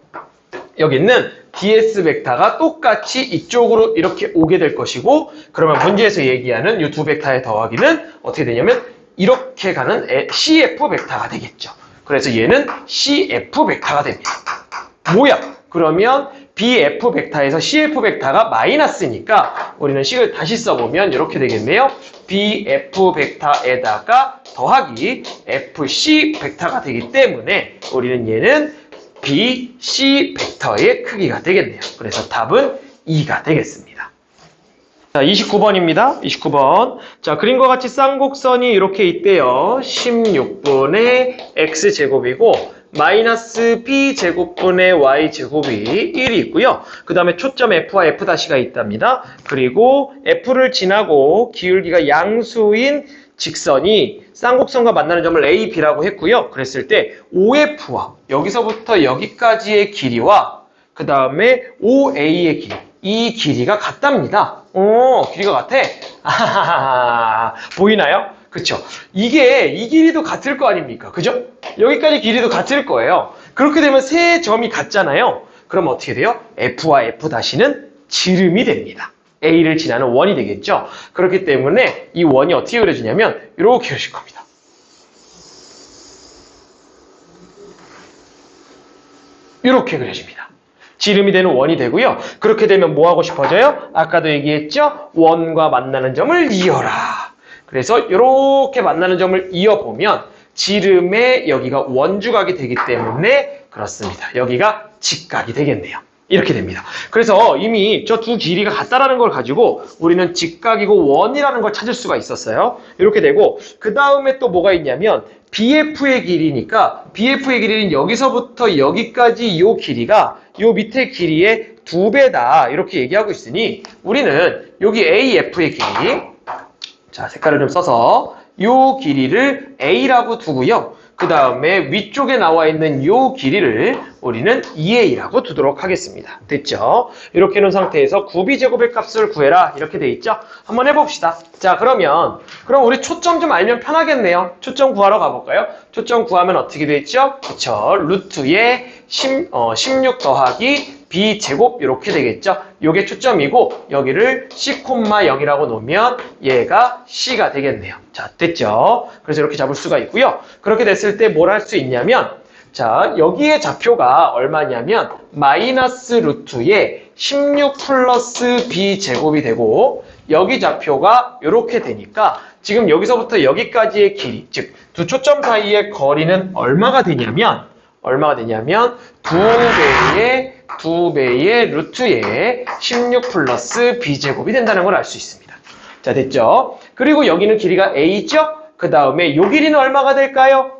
Speaker 1: 여기 있는 DS 벡터가 똑같이 이쪽으로 이렇게 오게 될 것이고 그러면 문제에서 얘기하는 이 두 벡터의 더하기는 어떻게 되냐면 이렇게 가는 CF 벡터가 되겠죠. 그래서 얘는 CF 벡터가 됩니다. 뭐야? 그러면 BF 벡터에서 CF 벡터가 마이너스니까 우리는 식을 다시 써보면 이렇게 되겠네요. BF 벡터에다가 더하기 FC 벡터가 되기 때문에 우리는 얘는 BC 벡터의 크기가 되겠네요. 그래서 답은 2가 되겠습니다. 자, 29번입니다. 29번. 자, 그림과 같이 쌍곡선이 이렇게 있대요. 16분의 x제곱이고 마이너스 b제곱분의 y제곱이 1이 있고요. 그 다음에 초점 f와 f'가 있답니다. 그리고 f를 지나고 기울기가 양수인 직선이 쌍곡선과 만나는 점을 A, B라고 했고요. 그랬을 때 OF와 여기서부터 여기까지의 길이와 그 다음에 OA의 길이, 이 길이가 같답니다. 길이가 같아? 아하하하. 보이나요? 그쵸? 이게 이 길이도 같을 거 아닙니까? 그죠? 여기까지 길이도 같을 거예요. 그렇게 되면 세 점이 같잖아요. 그럼 어떻게 돼요? F와 F'는 지름이 됩니다. A를 지나는 원이 되겠죠? 그렇기 때문에 이 원이 어떻게 그려지냐면 이렇게 그려질 겁니다. 이렇게 그려집니다. 지름이 되는 원이 되고요. 그렇게 되면 뭐 하고 싶어져요? 아까도 얘기했죠? 원과 만나는 점을 이어라. 그래서 이렇게 만나는 점을 이어보면 지름의 여기가 원주각이 되기 때문에 그렇습니다. 여기가 직각이 되겠네요. 이렇게 됩니다. 그래서 이미 저 두 길이가 같다라는 걸 가지고 우리는 직각이고 원이라는 걸 찾을 수가 있었어요. 이렇게 되고 그 다음에 또 뭐가 있냐면 BF의 길이니까 BF의 길이는 여기서부터 여기까지 이 길이가 이 밑에 길이의 2배다 이렇게 얘기하고 있으니 우리는 여기 AF의 길이, 자 색깔을 좀 써서 이 길이를 A라고 두고요. 그 다음에 위쪽에 나와 있는 이 길이를 우리는 2A라고 두도록 하겠습니다. 됐죠? 이렇게 놓은 상태에서 9B제곱의 값을 구해라. 이렇게 돼 있죠? 한번 해봅시다. 자, 그럼 우리 초점 좀 알면 편하겠네요. 초점 구하러 가볼까요? 초점 구하면 어떻게 돼 있죠? 그쵸? 루트에 16 더하기 B제곱 이렇게 되겠죠? 요게 초점이고 여기를 C,0이라고 놓으면 얘가 C가 되겠네요. 자, 됐죠? 그래서 이렇게 잡을 수가 있고요. 그렇게 됐을 때 뭘 할 수 있냐면 자, 여기에 좌표가 얼마냐면 마이너스 루트에 16 플러스 B제곱이 되고 여기 좌표가 이렇게 되니까 지금 여기서부터 여기까지의 길이, 즉 두 초점 사이의 거리는 얼마가 되냐면 2배의 루트에 16 플러스 B제곱이 된다는 걸 알 수 있습니다. 자, 됐죠? 그리고 여기는 길이가 A죠? 그 다음에 이 길이는 얼마가 될까요?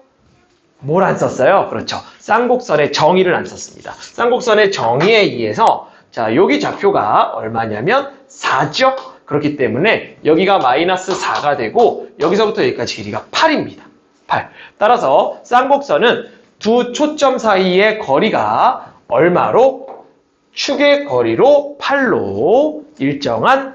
Speaker 1: 뭘 안 썼어요? 그렇죠. 쌍곡선의 정의를 안 썼습니다. 쌍곡선의 정의에 의해서 자, 여기 좌표가 얼마냐면 4죠? 그렇기 때문에 여기가 마이너스 4가 되고 여기서부터 여기까지 길이가 8입니다. 8. 따라서 쌍곡선은 두 초점 사이의 거리가 얼마로? 축의 거리로 8로 일정한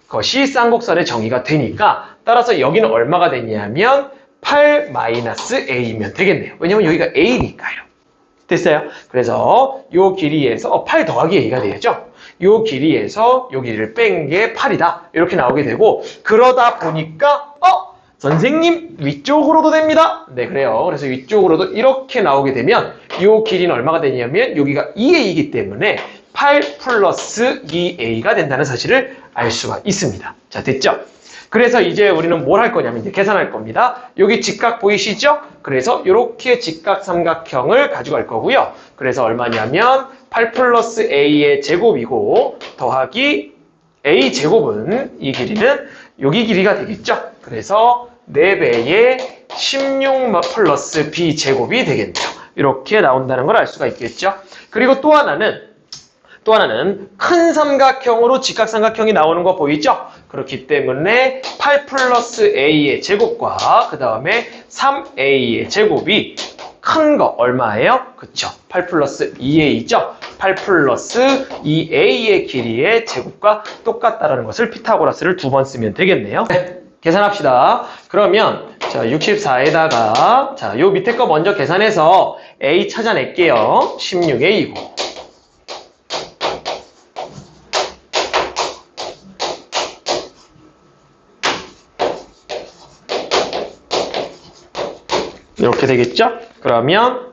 Speaker 1: 것이 쌍곡선의 정의가 되니까 따라서 여기는 얼마가 되냐면 8-A면 되겠네요. 왜냐면 여기가 A니까요. 됐어요? 그래서 요 길이에서 8 더하기 A가 되겠죠? 요 길이에서 요 길이를 뺀 게 8이다. 이렇게 나오게 되고 그러다 보니까 선생님 위쪽으로도 됩니다. 네, 그래요. 그래서 위쪽으로도 이렇게 나오게 되면 요 길이는 얼마가 되냐면 여기가 2A이기 때문에 8 플러스 2A가 된다는 사실을 알 수가 있습니다. 자, 됐죠? 그래서 이제 우리는 뭘 할 거냐면 이제 계산할 겁니다. 여기 직각 보이시죠? 그래서 이렇게 직각 삼각형을 가져갈 거고요. 그래서 얼마냐면 8 플러스 A의 제곱이고 더하기 A 제곱은 이 길이는 여기 길이가 되겠죠? 그래서 4배의 16 플러스 B 제곱이 되겠네요. 이렇게 나온다는 걸 알 수가 있겠죠? 그리고 또 하나는 큰 삼각형으로 직각삼각형이 나오는 거 보이죠? 그렇기 때문에 8 플러스 A의 제곱과 그 다음에 3A의 제곱이 큰 거 얼마예요? 그쵸? 8 플러스 2A죠? 8 플러스 2A의 길이의 제곱과 똑같다라는 것을 피타고라스를 2번 쓰면 되겠네요. 네, 계산합시다. 그러면 자 64에다가 자 요 밑에 거 먼저 계산해서 A 찾아낼게요. 16A이고 이렇게 되겠죠? 그러면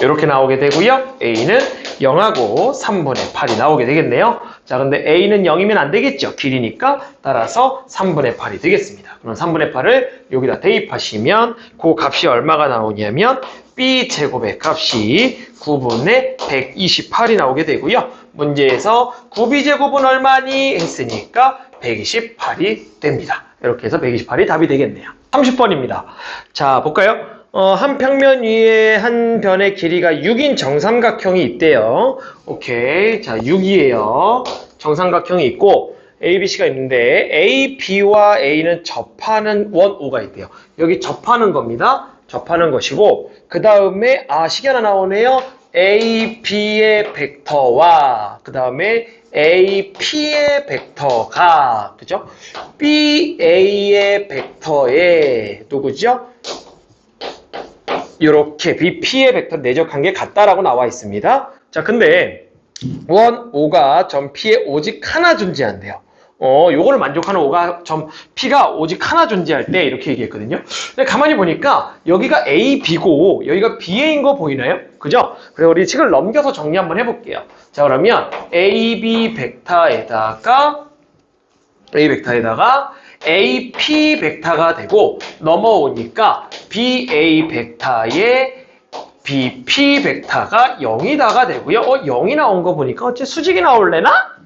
Speaker 1: 이렇게 나오게 되고요. A는 0하고 3분의 8이 나오게 되겠네요. 자, 근데 A는 0이면 안 되겠죠. 길이니까. 따라서 3분의 8이 되겠습니다. 그럼 3분의 8을 여기다 대입하시면 그 값이 얼마가 나오냐면 B제곱의 값이 9분의 128이 나오게 되고요. 문제에서 9B제곱은 얼마니? 했으니까 128이 됩니다. 이렇게 해서 128이 답이 되겠네요. 30번입니다. 자, 볼까요? 한 평면 위에 한 변의 길이가 6인 정삼각형이 있대요. 오케이. 자, 6이에요. 정삼각형이 있고, A, B, C가 있는데, A, B와 A는 접하는 원, O가 있대요. 여기 접하는 겁니다. 접하는 것이고, 그 다음에, 식이 하나 나오네요. A, B의 벡터와, 그 다음에 A, P의 벡터가, 그죠? B, A의 벡터에, 누구죠? 이렇게 BP의 벡터 내적한 게 같다라고 나와 있습니다. 자, 근데 원 O가 점 P에 오직 하나 존재한대요. 요거를 만족하는 O가 점 P가 오직 하나 존재할 때 이렇게 얘기했거든요. 근데 가만히 보니까 여기가 A, B고 여기가 BA인 거 보이나요? 그죠? 그래서 우리 식을 넘겨서 정리 한번 해볼게요. 자, 그러면 AB 벡터에다가 AP 벡터가 되고 넘어오니까 BA 벡터에 BP 벡터가 0이다가 되고요. 0이 나온 거 보니까 어째 수직이 나올래나?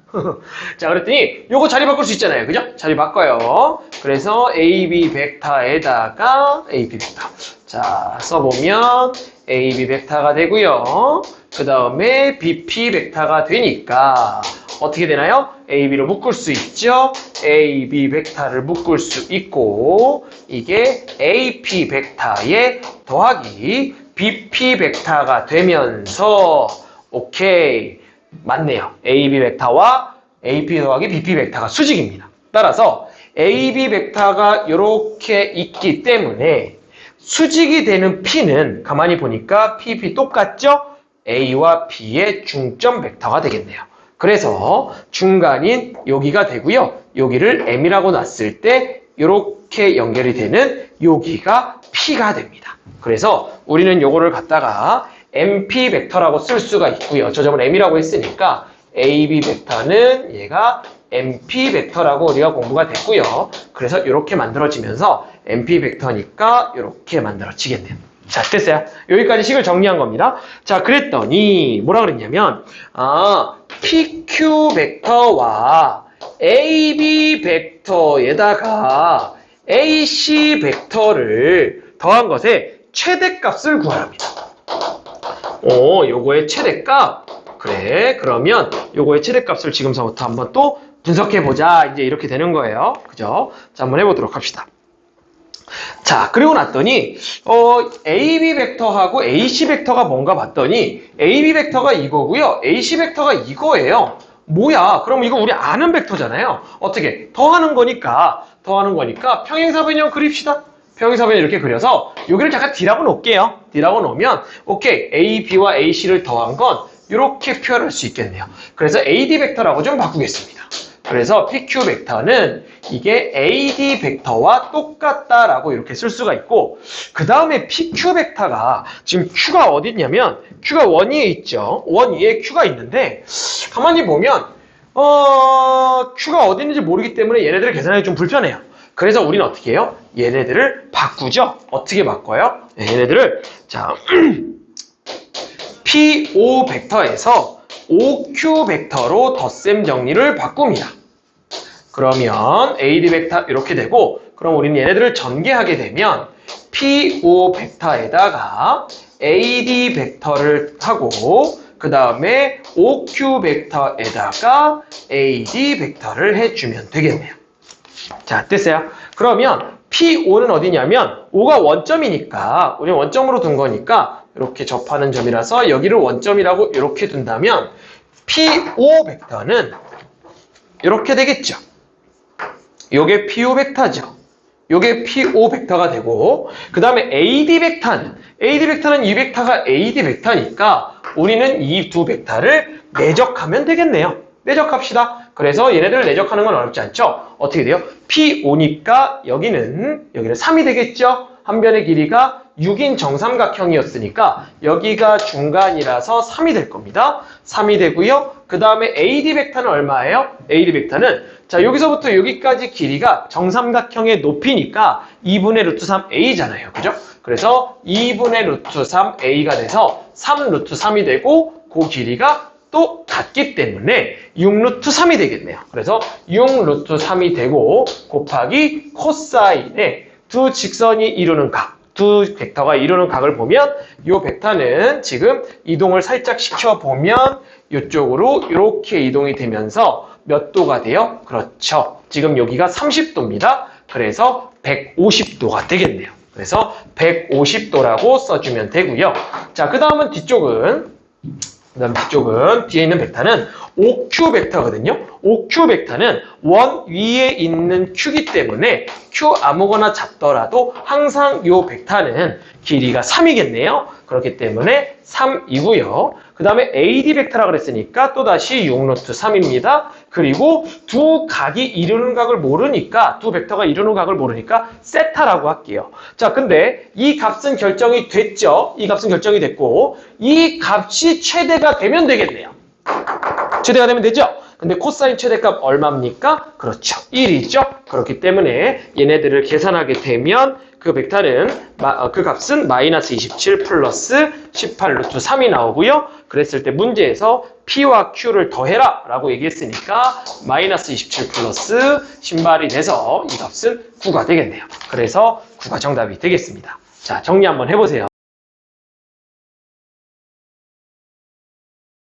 Speaker 1: 자, 그랬더니 요거 자리 바꿀 수 있잖아요. 그죠? 자리 바꿔요. 그래서 AB 벡터에다가 AP 벡터. 자, 써보면 AB 벡터가 되고요. 그 다음에 BP 벡터가 되니까 어떻게 되나요? AB를 묶을 수 있죠? AB 벡터를 묶을 수 있고 이게 AP 벡터의 더하기 BP 벡터가 되면서 오케이 맞네요. AB 벡터와 AP 더하기 BP 벡터가 수직입니다. 따라서 AB 벡터가 이렇게 있기 때문에 수직이 되는 P는 가만히 보니까 PP 똑같죠? A와 B의 중점 벡터가 되겠네요. 그래서 중간인 여기가 되고요. 여기를 M이라고 놨을 때 이렇게 연결이 되는 여기가 P가 됩니다. 그래서 우리는 요거를 갖다가 MP 벡터라고 쓸 수가 있고요. 저 점은 M이라고 했으니까 AB 벡터는 얘가 MP 벡터라고 우리가 공부가 됐고요. 그래서 이렇게 만들어지면서 MP 벡터니까 이렇게 만들어지겠네요. 자, 됐어요. 여기까지 식을 정리한 겁니다. 자, 그랬더니 뭐라 그랬냐면 PQ 벡터와 AB 벡터에다가 AC 벡터를 더한 것의 최대값을 구하랍니다. 요거의 최대값. 그래, 그러면 요거의 최대값을 지금서부터 한번 또 분석해보자. 이제 이렇게 되는 거예요. 그죠? 자, 한번 해보도록 합시다. 자, 그리고 났더니 AB 벡터하고 AC 벡터가 뭔가 봤더니 AB 벡터가 이거고요. AC 벡터가 이거예요. 뭐야? 그럼 이거 우리 아는 벡터잖아요. 어떻게? 더하는 거니까 평행사변형 그립시다. 평행사변형 이렇게 그려서 여기를 잠깐 D라고 놓을게요. D라고 놓으면 오케이. AB와 AC를 더한 건 이렇게 표현할 수 있겠네요. 그래서 AD 벡터라고 좀 바꾸겠습니다. 그래서 PQ 벡터는 이게 AD 벡터와 똑같다라고 이렇게 쓸 수가 있고 그 다음에 PQ 벡터가 지금 Q가 어디 있냐면 Q가 원 위에 있죠. 원 위에 Q가 있는데 가만히 보면 Q가 어디 있는지 모르기 때문에 얘네들을 계산하기 좀 불편해요. 그래서 우리는 어떻게 해요? 얘네들을 바꾸죠. 어떻게 바꿔요? 얘네들을 자 PO 벡터에서 OQ 벡터로 덧셈 정리를 바꿉니다. 그러면 AD 벡터 이렇게 되고 그럼 우리는 얘네들을 전개하게 되면 PO 벡터에다가 AD 벡터를 하고 그 다음에 OQ 벡터에다가 AD 벡터를 해주면 되겠네요. 자, 됐어요? 그러면 PO는 어디냐면 O가 원점이니까 우리는 원점으로 둔 거니까 이렇게 접하는 점이라서 여기를 원점이라고 이렇게 둔다면 PO 벡터는 이렇게 되겠죠. 요게 PO 벡터죠. 요게 PO 벡터가 되고 그 다음에 AD 벡터는 이 벡터가 AD 벡터니까 우리는 이 두 벡터를 내적하면 되겠네요. 내적합시다. 그래서 얘네들을 내적하는 건 어렵지 않죠? 어떻게 돼요? P5니까 여기는 3이 되겠죠? 한 변의 길이가 6인 정삼각형이었으니까 여기가 중간이라서 3이 될 겁니다. 3이 되고요. 그 다음에 AD 벡터는 얼마예요? AD 벡터는 자 여기서부터 여기까지 길이가 정삼각형의 높이니까 2분의 루트 3a잖아요. 그죠? 그래서 2분의 루트 3a가 돼서 3 루트 3이 되고 그 길이가 또 같기 때문에 6 루트 3이 되겠네요. 그래서 6 루트 3이 되고 곱하기 코사인의 두 직선이 이루는 각, 두 벡터가 이루는 각을 보면 이 벡터는 지금 이동을 살짝 시켜보면 이쪽으로 이렇게 이동이 되면서 몇 도가 돼요? 그렇죠. 지금 여기가 30도입니다. 그래서 150도가 되겠네요. 그래서 150도라고 써주면 되고요. 자, 그 다음은 뒤쪽은 뒤에 있는 벡터는 OQ 벡터거든요. OQ 벡터는 원 위에 있는 Q기 때문에 Q 아무거나 잡더라도 항상 이 벡터는 길이가 3이겠네요. 그렇기 때문에 3이고요. 그 다음에 AD 벡터라 그랬으니까 또다시 6루트 3입니다. 그리고 두 각이 이루는 각을 모르니까 두 벡터가 이루는 각을 모르니까 세타라고 할게요. 자, 근데 이 값은 결정이 됐죠. 이 값은 결정이 됐고 이 값이 최대가 되면 되겠네요. 최대가 되면 되죠? 근데 코사인 최대값 얼마입니까? 그렇죠. 1이죠. 그렇기 때문에 얘네들을 계산하게 되면 그 벡터는 그 값은 마이너스 27 플러스 18 루트 3이 나오고요. 그랬을 때 문제에서 P와 Q를 더해라 라고 얘기했으니까 마이너스 27 플러스 신발이 돼서 이 값은 9가 되겠네요. 그래서 9가 정답이 되겠습니다. 자, 정리 한번 해보세요.